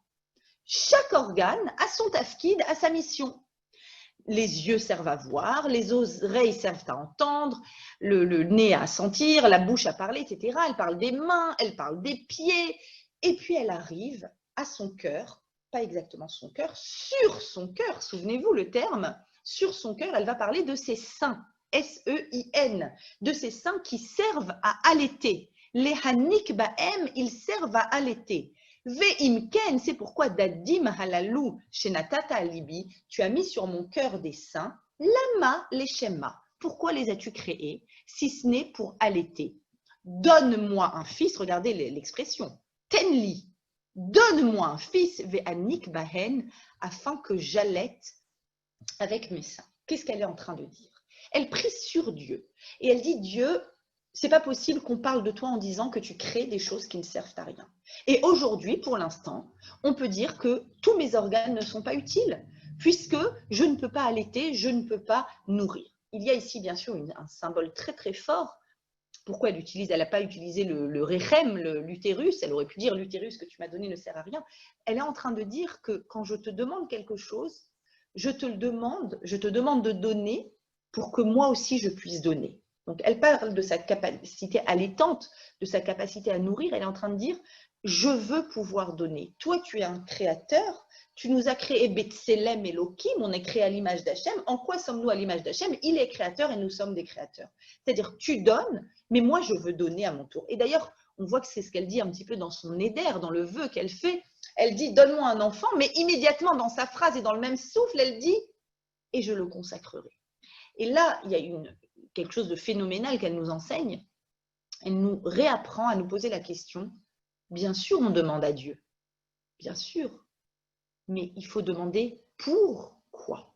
Chaque organe a son tafkid, a sa mission. Les yeux servent à voir, les oreilles servent à entendre, le nez à sentir, la bouche à parler, etc. Elle parle des mains, elle parle des pieds. Et puis elle arrive à son cœur, pas exactement son cœur, sur son cœur, souvenez-vous le terme, sur son cœur, elle va parler de ses seins, S-E-I-N, de ses seins qui servent à allaiter. Les hanik ba'em, ils servent à allaiter. Ve'imken, c'est pourquoi dadim halalou shenatata alibi, tu as mis sur mon cœur des seins, lama les shema. Pourquoi les as-tu créés, si ce n'est pour allaiter? Donne-moi un fils, regardez l'expression, tenli, donne-moi un fils, ve'anik bahen, afin que j'allaite avec mes seins. Qu'est-ce qu'elle est en train de dire? Elle prie sur Dieu et elle dit, Dieu, c'est pas possible qu'on parle de toi en disant que tu crées des choses qui ne servent à rien. Et aujourd'hui, pour l'instant, on peut dire que tous mes organes ne sont pas utiles, puisque je ne peux pas allaiter, je ne peux pas nourrir. Il y a ici, bien sûr, un symbole très très fort. Pourquoi elle n'a pas utilisé le rechem, l'utérus, elle aurait pu dire l'utérus que tu m'as donné ne sert à rien. Elle est en train de dire que quand je te demande quelque chose, je te demande de donner pour que moi aussi je puisse donner. Donc, elle parle de sa capacité allaitante, de sa capacité à nourrir. Elle est en train de dire, je veux pouvoir donner. Toi, tu es un créateur. Tu nous as créé Betselem Elohim. On est créé à l'image d'Hachem. En quoi sommes-nous à l'image d'Hachem? Il est créateur et nous sommes des créateurs. C'est-à-dire, tu donnes, mais moi, je veux donner à mon tour. Et d'ailleurs, on voit que c'est ce qu'elle dit un petit peu dans son éder, dans le vœu qu'elle fait. Elle dit, donne-moi un enfant, mais immédiatement dans sa phrase et dans le même souffle, elle dit, et je le consacrerai. Et là, il y a quelque chose de phénoménal qu'elle nous enseigne. Elle nous réapprend à nous poser la question, bien sûr, on demande à Dieu, bien sûr, mais il faut demander pourquoi,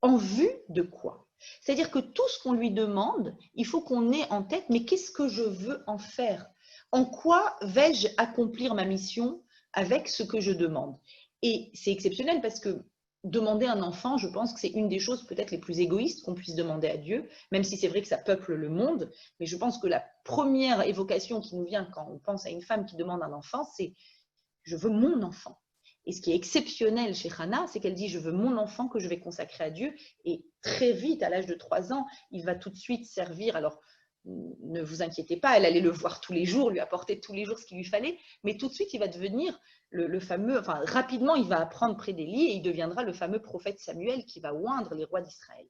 en vue de quoi. C'est-à-dire que tout ce qu'on lui demande, il faut qu'on ait en tête, mais qu'est-ce que je veux en faire? En quoi vais-je accomplir ma mission avec ce que je demande? Et c'est exceptionnel parce que demander un enfant, je pense que c'est une des choses peut-être les plus égoïstes qu'on puisse demander à Dieu, même si c'est vrai que ça peuple le monde, mais je pense que la première évocation qui nous vient quand on pense à une femme qui demande un enfant, c'est « je veux mon enfant ». Et ce qui est exceptionnel chez Hannah, c'est qu'elle dit « je veux mon enfant que je vais consacrer à Dieu ». Et très vite, à l'âge de 3 ans, il va tout de suite servir. Alors, ne vous inquiétez pas, elle allait le voir tous les jours, lui apporter tous les jours ce qu'il lui fallait, mais tout de suite, il va devenir le fameux, enfin rapidement, il va apprendre près d'Élie et il deviendra le fameux prophète Samuel qui va oindre les rois d'Israël.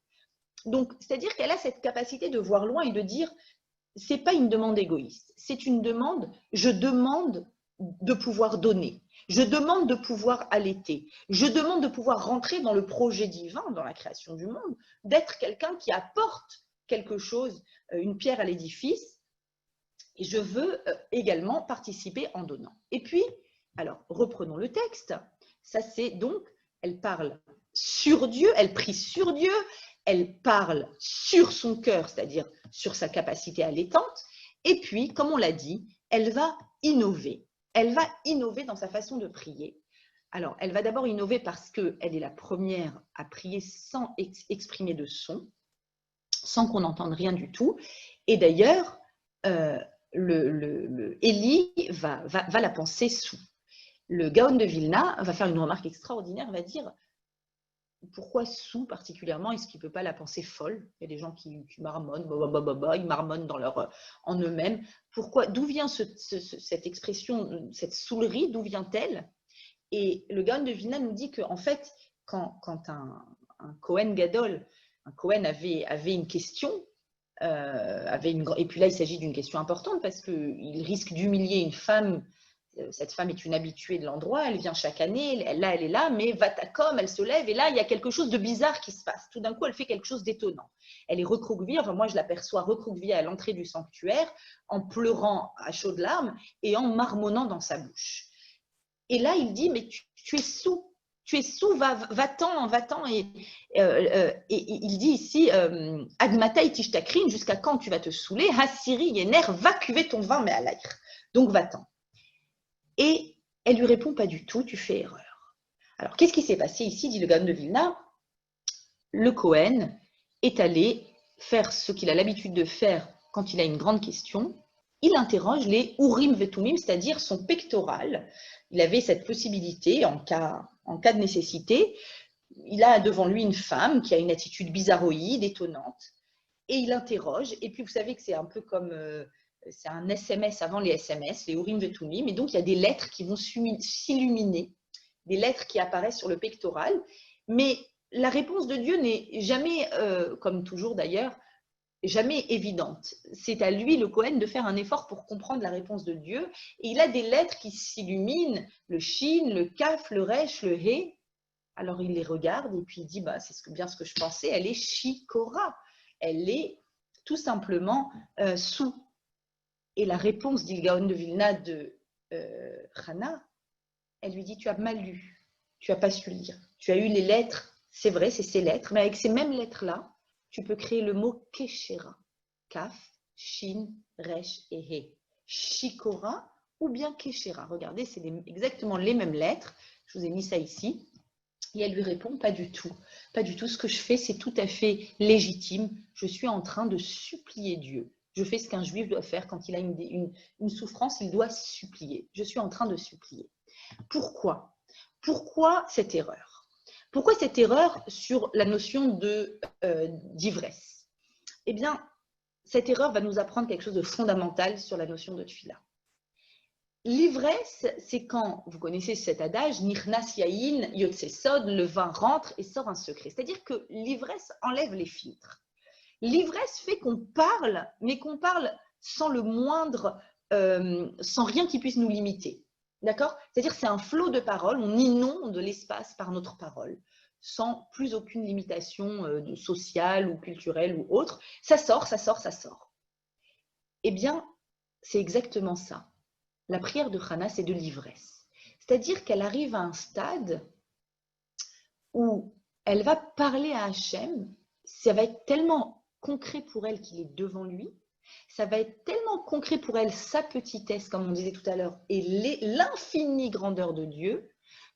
Donc, c'est-à-dire qu'elle a cette capacité de voir loin et de dire, c'est pas une demande égoïste, c'est une demande, je demande de pouvoir donner, je demande de pouvoir allaiter, je demande de pouvoir rentrer dans le projet divin, dans la création du monde, d'être quelqu'un qui apporte quelque chose, une pierre à l'édifice, et je veux également participer en donnant. Et puis, alors, reprenons le texte. Ça, c'est donc, elle parle sur Dieu, elle prie sur Dieu, elle parle sur son cœur, c'est-à-dire sur sa capacité allaitante. Et puis, comme on l'a dit, elle va innover. Elle va innover dans sa façon de prier. Alors, elle va d'abord innover parce qu'elle est la première à prier sans exprimer de son, sans qu'on n'entende rien du tout. Et d'ailleurs, Élie va la penser sous. Le Gaon de Vilna va faire une remarque extraordinaire, va dire pourquoi sous particulièrement, est-ce qu'il ne peut pas la penser folle? Il y a des gens qui marmonnent, ils marmonnent en eux-mêmes. Pourquoi? D'où vient cette expression, cette saoulerie, d'où vient-elle? Et le Gaon de Vilna nous dit qu'en fait, quand un Kohen Gadol, un Kohen avait une question, Et puis là, il s'agit d'une question importante parce qu'il risque d'humilier une femme. Cette femme est une habituée de l'endroit, elle vient chaque année, elle est là, mais Vatakom, elle se lève et là, il y a quelque chose de bizarre qui se passe. Tout d'un coup, elle fait quelque chose d'étonnant. Elle est recroquevillée, enfin moi je l'aperçois recroquevillée à l'entrée du sanctuaire, en pleurant à chaudes larmes et en marmonnant dans sa bouche. Et là, il dit, mais tu es saoul. Tu es saoul, va-t'en, va-t'en. Et il dit ici, Admataï tishtakrin, jusqu'à quand tu vas te saouler? Hassiri yener, va cuver ton vin, mais à l'air. Donc va-t'en. Et elle lui répond, pas du tout, tu fais erreur. Alors, qu'est-ce qui s'est passé ici, dit le Gaon de Vilna? Le Cohen est allé faire ce qu'il a l'habitude de faire quand il a une grande question. Il interroge les Urim Vetumim, c'est-à-dire son pectoral. Il avait cette possibilité, en cas de nécessité, il a devant lui une femme qui a une attitude bizarroïde, étonnante, et il interroge. Et puis, vous savez que c'est un peu comme... c'est un SMS avant les SMS, les Urim Vetumim, et donc il y a des lettres qui vont s'illuminer, des lettres qui apparaissent sur le pectoral, mais la réponse de Dieu n'est jamais, comme toujours d'ailleurs, jamais évidente. C'est à lui, le Cohen, de faire un effort pour comprendre la réponse de Dieu, et il a des lettres qui s'illuminent, le Shin, le Kaf, le Resh, le He. Alors il les regarde et puis il dit, bah, c'est bien ce que je pensais, elle est Shikora, elle est tout simplement sous. Et la réponse d'Il-Gaon de Vilna de Hana, elle lui dit, tu as mal lu, tu n'as pas su lire. Tu as eu les lettres, c'est vrai, c'est ces lettres, mais avec ces mêmes lettres-là, tu peux créer le mot Keshera. Kaf, Shin, Resh et He. Shikora ou bien Keshera. Regardez, c'est exactement les mêmes lettres. Je vous ai mis ça ici. Et elle lui répond, pas du tout. Pas du tout. Ce que je fais, c'est tout à fait légitime. Je suis en train de supplier Dieu. Je fais ce qu'un juif doit faire quand il a une souffrance, il doit supplier. Je suis en train de supplier. Pourquoi? Pourquoi cette erreur? Pourquoi cette erreur sur la notion d'ivresse? Eh bien, cette erreur va nous apprendre quelque chose de fondamental sur la notion de tefila. L'ivresse, c'est quand, vous connaissez cet adage, Nichnas yain yotse sod, le vin rentre et sort un secret. C'est-à-dire que l'ivresse enlève les filtres. L'ivresse fait qu'on parle, mais qu'on parle sans le moindre, sans rien qui puisse nous limiter. D'accord? C'est-à-dire c'est un flot de paroles, on inonde l'espace par notre parole, sans plus aucune limitation sociale ou culturelle ou autre. Ça sort, ça sort, ça sort. Eh bien, c'est exactement ça. La prière de Hana, c'est de l'ivresse. C'est-à-dire qu'elle arrive à un stade où elle va parler à Hachem, ça va être tellement concret pour elle qu'il est devant lui, ça va être tellement concret pour elle sa petitesse, comme on disait tout à l'heure, et l'infinie grandeur de Dieu,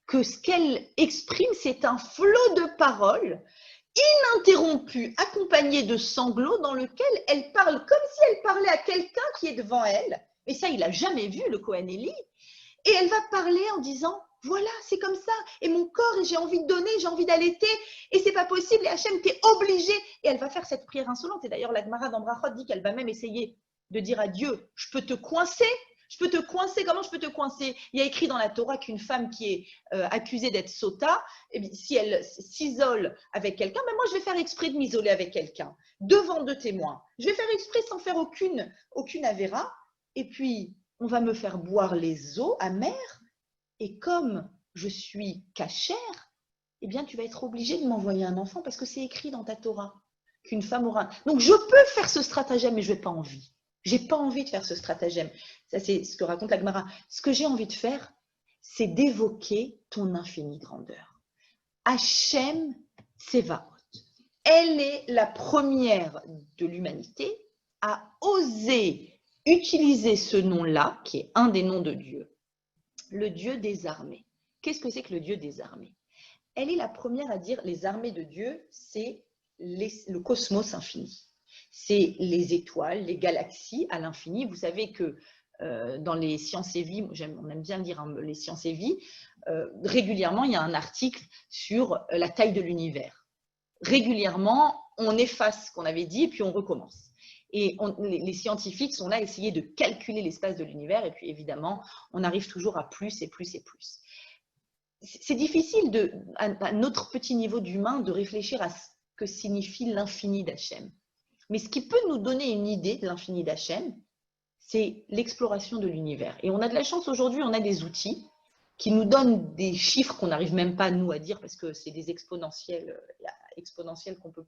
que ce qu'elle exprime, c'est un flot de paroles ininterrompu, accompagné de sanglots, dans lequel elle parle comme si elle parlait à quelqu'un qui est devant elle. Et ça, il n'a jamais vu, le Kohen Eli. Et elle va parler en disant, voilà, c'est comme ça. Et mon corps, et j'ai envie de donner, j'ai envie d'allaiter. Et c'est pas possible. Et Hachem, t'es obligé. Et elle va faire cette prière insolente. Et d'ailleurs, la Gemara dans Brachot dit qu'elle va même essayer de dire à Dieu, je peux te coincer. Je peux te coincer. Comment je peux te coincer? Il y a écrit dans la Torah qu'une femme qui est accusée d'être sota, eh bien, si elle s'isole avec quelqu'un, mais moi je vais faire exprès de m'isoler avec quelqu'un, devant deux témoins. Je vais faire exprès sans faire aucune avéra. Et puis, on va me faire boire les eaux amères. Et comme je suis cachère, eh bien, tu vas être obligé de m'envoyer un enfant parce que c'est écrit dans ta Torah qu'une femme aura. Donc, je peux faire ce stratagème, mais je n'ai pas envie. Je n'ai pas envie de faire ce stratagème. Ça, c'est ce que raconte la Gemara. Ce que j'ai envie de faire, c'est d'évoquer ton infinie grandeur. Hachem Tsevaot. Elle est la première de l'humanité à oser utiliser ce nom-là, qui est un des noms de Dieu, le Dieu des armées. Qu'est-ce que c'est que le Dieu des armées? Elle est la première à dire les armées de Dieu, c'est le cosmos infini. C'est les étoiles, les galaxies à l'infini. Vous savez que dans les sciences et vie, on aime bien lire les sciences et vie, régulièrement, il y a un article sur la taille de l'univers. Régulièrement, on efface ce qu'on avait dit et puis on recommence. Et les scientifiques sont là à essayer de calculer l'espace de l'univers et puis évidemment, on arrive toujours à plus et plus et plus. C'est difficile, à notre petit niveau d'humain, de réfléchir à ce que signifie l'infini d'Hachem. Mais ce qui peut nous donner une idée de l'infini d'Hachem, c'est l'exploration de l'univers. Et on a de la chance aujourd'hui, on a des outils qui nous donnent des chiffres qu'on n'arrive même pas, nous, à dire, parce que c'est des exponentiels qu'on peut...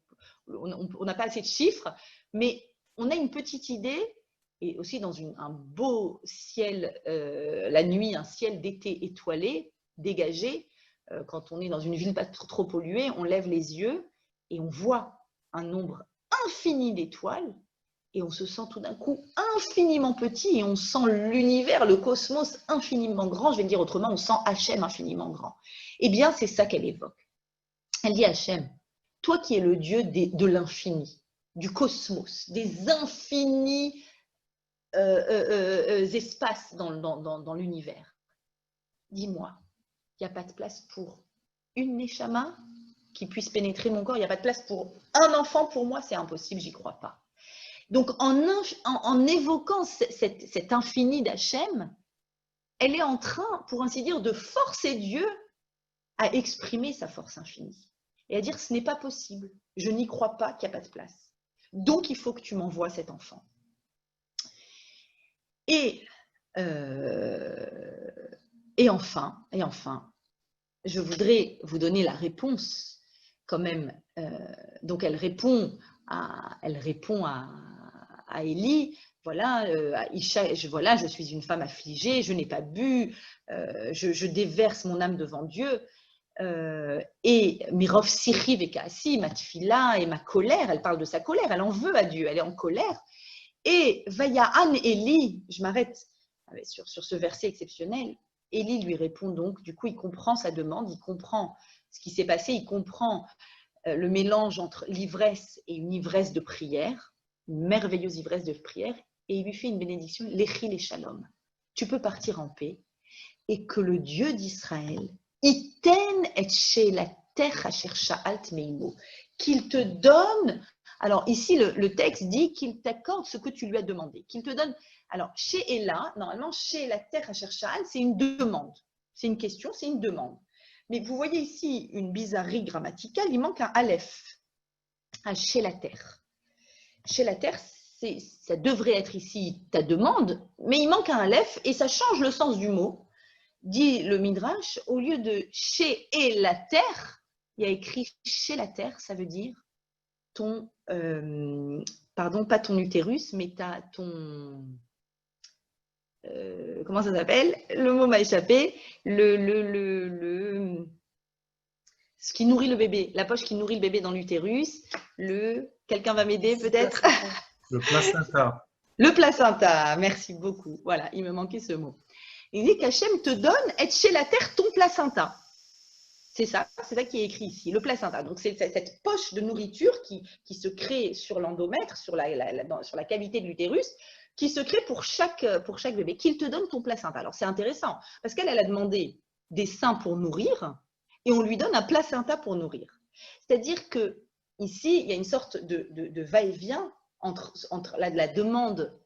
On n'a pas assez de chiffres, mais on a une petite idée, et aussi dans un beau ciel, la nuit, un ciel d'été étoilé, dégagé, quand on est dans une ville pas trop polluée, on lève les yeux et on voit un nombre infini d'étoiles, et on se sent tout d'un coup infiniment petit, et on sent l'univers, le cosmos infiniment grand. Je vais le dire autrement, on sent Hachem infiniment grand. Eh bien, c'est ça qu'elle évoque. Elle dit: Hachem, toi qui es le Dieu de l'infini, du cosmos, des infinis espaces dans l'univers, dis-moi, il n'y a pas de place pour une neshama qui puisse pénétrer mon corps, il n'y a pas de place pour un enfant, pour moi, c'est impossible, j'y crois pas. Donc, en évoquant cet infini d'Hachem, elle est en train, pour ainsi dire, de forcer Dieu à exprimer sa force infinie et à dire: ce n'est pas possible, je n'y crois pas qu'il n'y a pas de place. Donc, il faut que tu m'envoies cet enfant. Et enfin, je voudrais vous donner la réponse quand même. Donc, elle répond à Élie, voilà, voilà, je suis une femme affligée, je n'ai pas bu, je déverse mon âme devant Dieu. Et Mirov Sichi Vekasi, ma tfila et ma colère, elle parle de sa colère, elle en veut à Dieu, elle est en colère. Et Vaya'an Élie, je m'arrête sur ce verset exceptionnel, Élie lui répond donc, du coup il comprend sa demande, il comprend ce qui s'est passé, il comprend le mélange entre l'ivresse et une ivresse de prière, une merveilleuse ivresse de prière, et il lui fait une bénédiction, Lechi le Shalom. Tu peux partir en paix, et que le Dieu d'Israël, Iten et Shelater Asher Sha'alt Meimo, qu'il te donne, alors ici le texte dit qu'il t'accorde ce que tu lui as demandé, qu'il te donne, alors chez Ella, normalement chez la terre Asher Sha'alt, c'est une demande, c'est une question, c'est une demande. Mais vous voyez ici une bizarrerie grammaticale, il manque un aleph à chez la terre. Chez la terre, ça devrait être ici ta demande, mais il manque un aleph et ça change le sens du mot. Dit le Midrash, au lieu de chez et la terre, il y a écrit chez la terre, ça veut dire ton, pardon, pas ton utérus, mais ton, comment ça s'appelle? Le mot m'a échappé, ce qui nourrit le bébé, la poche qui nourrit le bébé dans l'utérus, quelqu'un va m'aider peut-être? Le placenta. Le placenta, merci beaucoup. Voilà, il me manquait ce mot. Il dit qu'Hachem te donne, être chez la terre, ton placenta. C'est ça qui est écrit ici, le placenta. Donc, c'est cette poche de nourriture qui se crée sur l'endomètre, sur la cavité de l'utérus, qui se crée pour chaque bébé, qu'il te donne ton placenta. Alors, c'est intéressant, parce qu'elle a demandé des seins pour nourrir, et on lui donne un placenta pour nourrir. C'est-à-dire qu'ici, il y a une sorte de va-et-vient entre la demande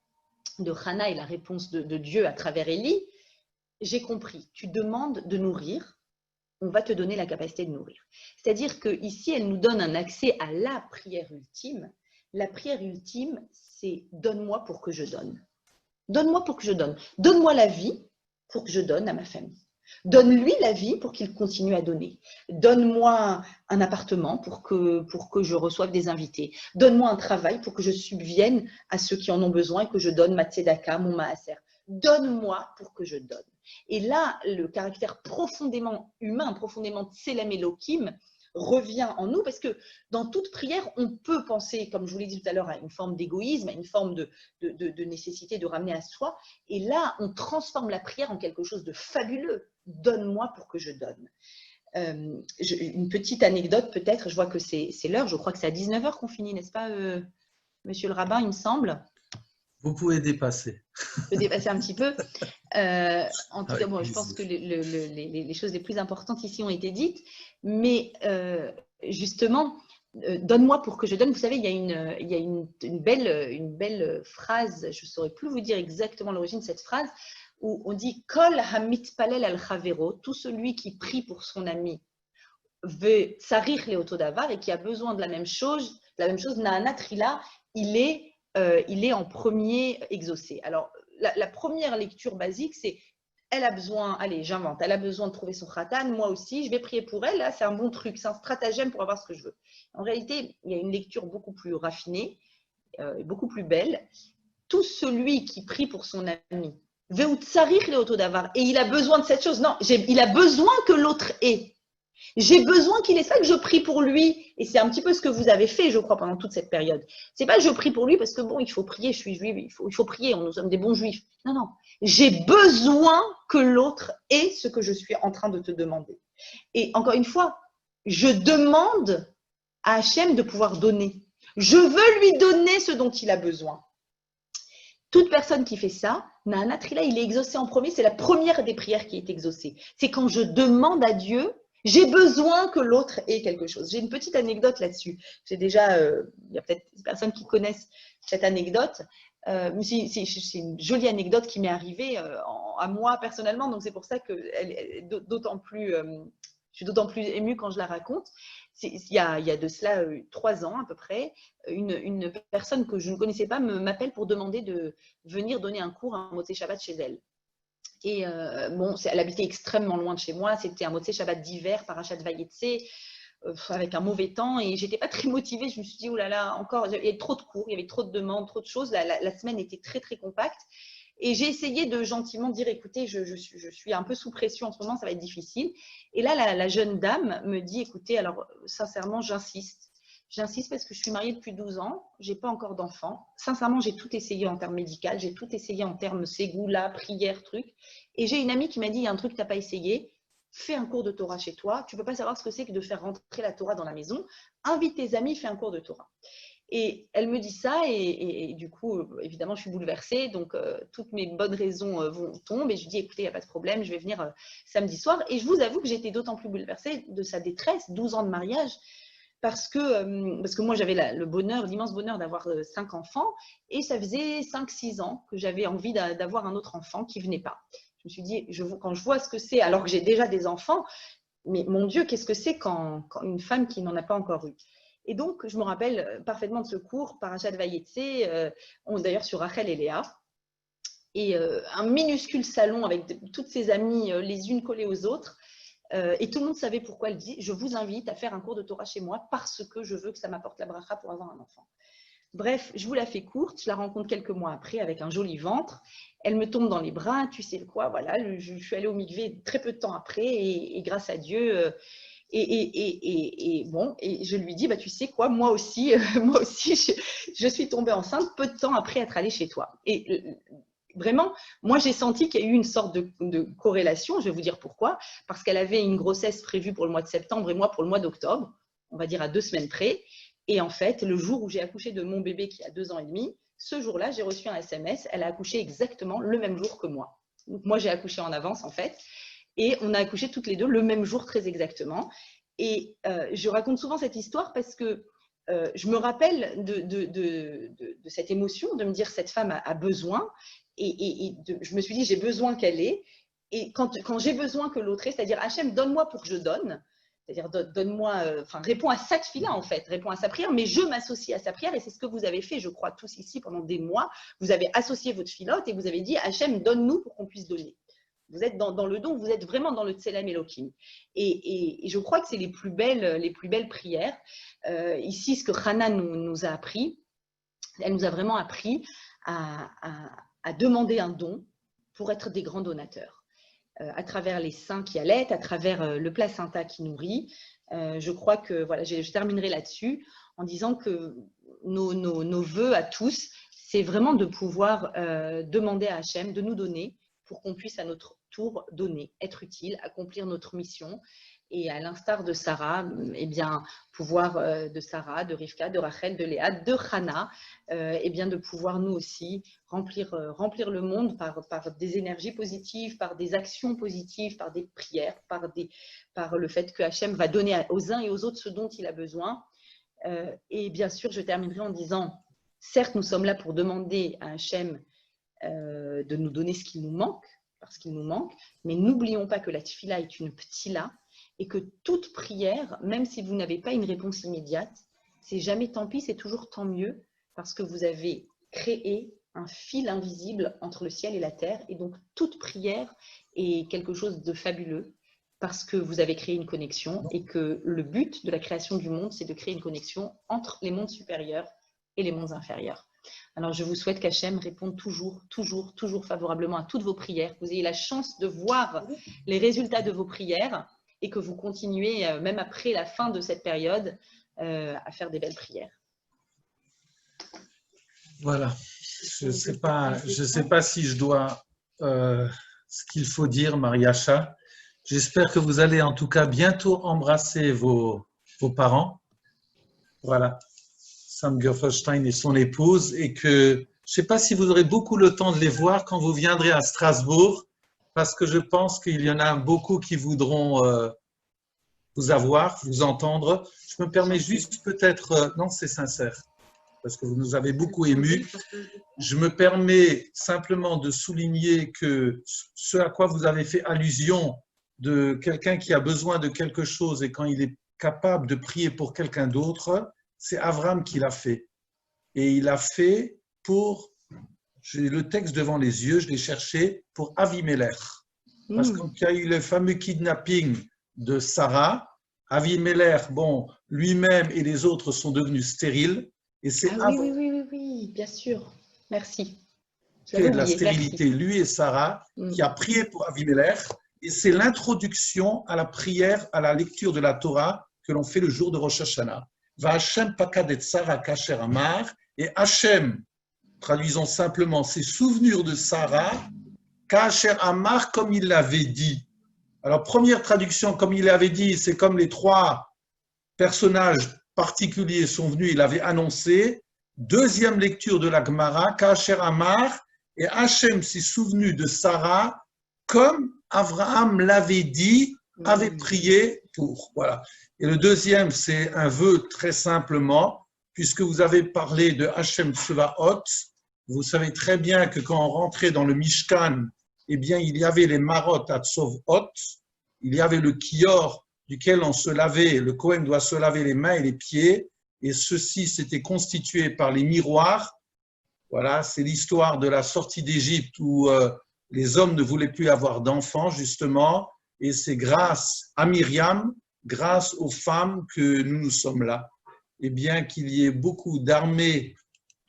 de Hannah et la réponse de Dieu à travers Élie. J'ai compris, tu demandes de nourrir, on va te donner la capacité de nourrir. C'est-à-dire qu'ici, elle nous donne un accès à la prière ultime. La prière ultime, c'est « donne-moi pour que je donne ». Donne-moi pour que je donne. Donne-moi la vie pour que je donne à ma famille. Donne-lui la vie pour qu'il continue à donner. Donne-moi un appartement pour que je reçoive des invités. Donne-moi un travail pour que je subvienne à ceux qui en ont besoin et que je donne ma tzedaka, mon maaser. Donne-moi pour que je donne. Et là, le caractère profondément humain, profondément tselem Elohim revient en nous, parce que dans toute prière, on peut penser, comme je vous l'ai dit tout à l'heure, à une forme d'égoïsme, à une forme de nécessité de ramener à soi. Et là, on transforme la prière en quelque chose de fabuleux. Donne-moi pour que je donne. Une petite anecdote peut-être, je vois que c'est l'heure, je crois que c'est à 19h qu'on finit, n'est-ce pas, monsieur le rabbin, il me semble? Vous pouvez dépasser. Je peux dépasser un petit peu. En tout cas, bon, je pense que les choses les plus importantes ici ont été dites, mais justement, donne-moi pour que je donne. Vous savez, il y a une belle phrase, je ne saurais plus vous dire exactement l'origine de cette phrase, où on dit « Kol hamitpalel al chavero », tout celui qui prie pour son ami, veut tsarich leotodavar, et qui a besoin de la même chose, na'anatrila, il est en premier exaucé. Alors, la première lecture basique, c'est elle a besoin, allez, j'invente, elle a besoin de trouver son khatan, moi aussi, je vais prier pour elle, là, c'est un bon truc, c'est un stratagème pour avoir ce que je veux. En réalité, il y a une lecture beaucoup plus raffinée, beaucoup plus belle. Tout celui qui prie pour son ami, et il a besoin de cette chose, non, il a besoin que l'autre ait. J'ai besoin qu'il ait ça, que je prie pour lui. Et c'est un petit peu ce que vous avez fait, je crois, pendant toute cette période. C'est pas je prie pour lui parce que bon, il faut prier, je suis juive, il faut prier, nous sommes des bons juifs. Non, non. J'ai besoin que l'autre ait ce que je suis en train de te demander. Et encore une fois, je demande à Hachem de pouvoir donner. Je veux lui donner ce dont il a besoin. Toute personne qui fait ça, Naanatrila, il est exaucé en premier. C'est la première des prières qui est exaucée. C'est quand je demande à Dieu, j'ai besoin que l'autre ait quelque chose. J'ai une petite anecdote là-dessus. J'ai déjà, il y a peut-être des personnes qui connaissent cette anecdote. C'est une jolie anecdote qui m'est arrivée à moi personnellement, donc c'est pour ça que je suis d'autant plus émue quand je la raconte. Il y a de cela 3 ans à peu près, une personne que je ne connaissais pas m'appelle pour demander de venir donner un cours à Motzei Shabbat chez elle. Et bon, elle habitait extrêmement loin de chez moi. C'était un Motzei Shabbat d'hiver, Parashat Vayetse, avec un mauvais temps. Et j'étais pas très motivée. Je me suis dit, oh là là, encore, il y avait trop de cours, il y avait trop de demandes, trop de choses. La semaine était très, très compacte. Et j'ai essayé de gentiment dire, écoutez, je suis un peu sous pression en ce moment, ça va être difficile. Et là, la jeune dame me dit, écoutez, alors sincèrement, j'insiste. J'insiste parce que je suis mariée depuis 12 ans, je n'ai pas encore d'enfant. Sincèrement, j'ai tout essayé en termes médicaux, j'ai tout essayé en termes ségoula, prière, truc. Et j'ai une amie qui m'a dit, il y a un truc que tu n'as pas essayé, fais un cours de Torah chez toi. Tu ne peux pas savoir ce que c'est que de faire rentrer la Torah dans la maison. Invite tes amis, fais un cours de Torah. Et elle me dit ça et du coup, évidemment, je suis bouleversée. Donc, toutes mes bonnes raisons tombent. Et je dis, écoutez, il n'y a pas de problème, je vais venir samedi soir. Et je vous avoue que j'étais d'autant plus bouleversée de sa détresse, 12 ans de mariage. Parce que moi, j'avais l'immense bonheur d'avoir 5 enfants et ça faisait 5-6 ans que j'avais envie d'avoir un autre enfant qui ne venait pas. Je me suis dit, quand je vois ce que c'est, alors que j'ai déjà des enfants, mais mon Dieu, qu'est-ce que c'est quand une femme qui n'en a pas encore eu? Et donc, je me rappelle parfaitement de ce cours, Parashat Vayetse, d'ailleurs sur Rachel et Léa, et un minuscule salon avec toutes ses amies les unes collées aux autres. Et tout le monde savait pourquoi elle dit, je vous invite à faire un cours de Torah chez moi parce que je veux que ça m'apporte la bracha pour avoir un enfant. Bref, je vous la fais courte, je la rencontre quelques mois après avec un joli ventre. Elle me tombe dans les bras, tu sais quoi, voilà, je suis allée au mikvé très peu de temps après et grâce à Dieu, bon, et je lui dis, bah, tu sais quoi, moi aussi, je suis tombée enceinte peu de temps après être allée chez toi. Et vraiment, moi, j'ai senti qu'il y a eu une sorte de corrélation. Je vais vous dire pourquoi. Parce qu'elle avait une grossesse prévue pour le mois de septembre et moi pour le mois d'octobre, on va dire à 2 semaines près. Et en fait, le jour où j'ai accouché de mon bébé qui a 2 ans et demi, ce jour-là, j'ai reçu un SMS. Elle a accouché exactement le même jour que moi. Donc, moi, j'ai accouché en avance, en fait. Et on a accouché toutes les deux le même jour, très exactement. Et je raconte souvent cette histoire parce que je me rappelle de cette émotion, de me dire cette femme a besoin. Je me suis dit, j'ai besoin qu'elle ait. Et quand j'ai besoin que l'autre ait, c'est-à-dire, Hachem, donne-moi pour que je donne. C'est-à-dire, donne-moi, réponds à sa tefila, en fait, réponds à sa prière, mais je m'associe à sa prière. Et c'est ce que vous avez fait, je crois, tous ici, pendant des mois. Vous avez associé votre filote et vous avez dit, Hachem, donne-nous pour qu'on puisse donner. Vous êtes dans le don, vous êtes vraiment dans le Tselem Elohim. Et je crois que c'est les plus belles prières. Ici, ce que Hana nous a appris, elle nous a vraiment appris à demander un don pour être des grands donateurs. À travers les seins qui allaitent, à travers le placenta qui nourrit. Je crois que, voilà, je terminerai là-dessus en disant que nos vœux à tous, c'est vraiment de pouvoir demander à Hachem de nous donner pour qu'on puisse à notre tour donner, être utile, accomplir notre mission. Et à l'instar de Sarah, eh bien, pouvoir de Sarah, de Rivka, de Rachel, de Léa, de Hana, eh bien, de pouvoir nous aussi remplir le monde par des énergies positives, par des actions positives, par des prières, par le fait que Hachem va donner aux uns et aux autres ce dont il a besoin. Et bien sûr, je terminerai en disant, certes, nous sommes là pour demander à Hachem de nous donner ce qu'il nous manque, parce qu'il nous manque, mais n'oublions pas que la tefila est une ptila et que toute prière, même si vous n'avez pas une réponse immédiate, c'est jamais tant pis, c'est toujours tant mieux, parce que vous avez créé un fil invisible entre le ciel et la terre. Et donc, toute prière est quelque chose de fabuleux parce que vous avez créé une connexion et que le but de la création du monde, c'est de créer une connexion entre les mondes supérieurs et les mondes inférieurs. Alors, je vous souhaite qu'Hachem réponde toujours favorablement à toutes vos prières. Vous ayez la chance de voir les résultats de vos prières et que vous continuez, même après la fin de cette période, à faire des belles prières. Voilà. Je ne sais pas si je dois ce qu'il faut dire, Mariacha. J'espère que vous allez en tout cas bientôt embrasser vos parents. Voilà. Sam Gerfelstein et son épouse, et que je ne sais pas si vous aurez beaucoup le temps de les voir quand vous viendrez à Strasbourg, parce que je pense qu'il y en a beaucoup qui voudront vous avoir, vous entendre. Je me permets juste peut-être, non, c'est sincère, parce que vous nous avez beaucoup émus. Je me permets simplement de souligner que ce à quoi vous avez fait allusion de quelqu'un qui a besoin de quelque chose et quand il est capable de prier pour quelqu'un d'autre, c'est Avram qui l'a fait. Et il l'a fait pour, j'ai le texte devant les yeux, je l'ai cherché, pour Avimelech. Parce qu'il y a eu le fameux kidnapping de Sarah, Avimelech, bon, lui-même et les autres sont devenus stériles. Et c'est oui, bien sûr. Merci. De la stérilité, merci. Lui et Sarah, qui a prié pour Avimelech. Et c'est l'introduction à la prière, à la lecture de la Torah que l'on fait le jour de Rosh Hashanah. Va Hashem pakad et Sarah kasher amar. Et Hashem, traduisons simplement, s'est souvenu de Sarah, kasher amar, comme il l'avait dit. Alors, première traduction, comme il l'avait dit, c'est comme les trois personnages particuliers sont venus, il avait annoncé. Deuxième lecture de la Gemara, kasher amar, et Hashem s'est souvenu de Sarah, comme Abraham l'avait dit, avait prié pour. Voilà. Et le deuxième, c'est un vœu très simplement, puisque vous avez parlé de Hashem Tsevaot, vous savez très bien que quand on rentrait dans le Mishkan, eh bien, il y avait les marot à Tzovot, il y avait le kior duquel on se lavait, le Kohen doit se laver les mains et les pieds, et ceci s'était constitué par les miroirs. Voilà, c'est l'histoire de la sortie d'Égypte où les hommes ne voulaient plus avoir d'enfants, justement, et c'est grâce à Myriam, grâce aux femmes que nous sommes là. Et bien qu'il y ait beaucoup d'armées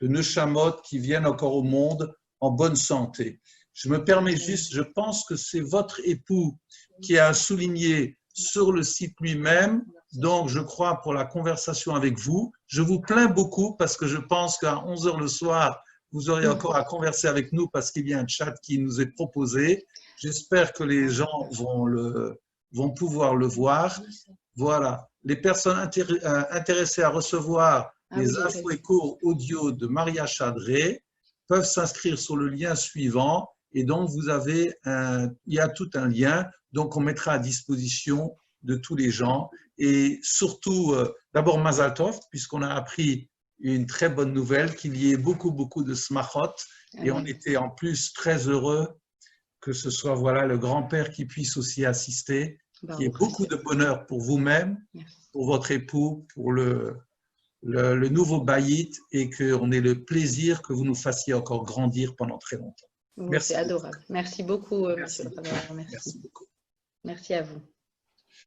de Neshamot qui viennent encore au monde en bonne santé. Je me permets juste, je pense que c'est votre époux qui a souligné sur le site lui-même, donc je crois pour la conversation avec vous. Je vous plains beaucoup parce que je pense qu'à 11h le soir, vous aurez encore à converser avec nous parce qu'il y a un chat qui nous est proposé. J'espère que les gens vont pouvoir le voir. Voilà. Les personnes intéressées à recevoir les infos et cours audio de Maria Chadré peuvent s'inscrire sur le lien suivant. Et donc, il y a tout un lien. Donc, on mettra à disposition de tous les gens. Et surtout, d'abord Mazal Tov, puisqu'on a appris une très bonne nouvelle, qu'il y ait beaucoup de smachot. Et on était en plus très heureux que ce soit voilà, le grand-père qui puisse aussi assister, qu'il y ait beaucoup de bonheur pour vous-même, pour votre époux, pour le nouveau baït, et qu'on ait le plaisir que vous nous fassiez encore grandir pendant très longtemps. Merci. C'est adorable. Merci beaucoup, monsieur le Rabbin. Merci beaucoup. Merci à vous.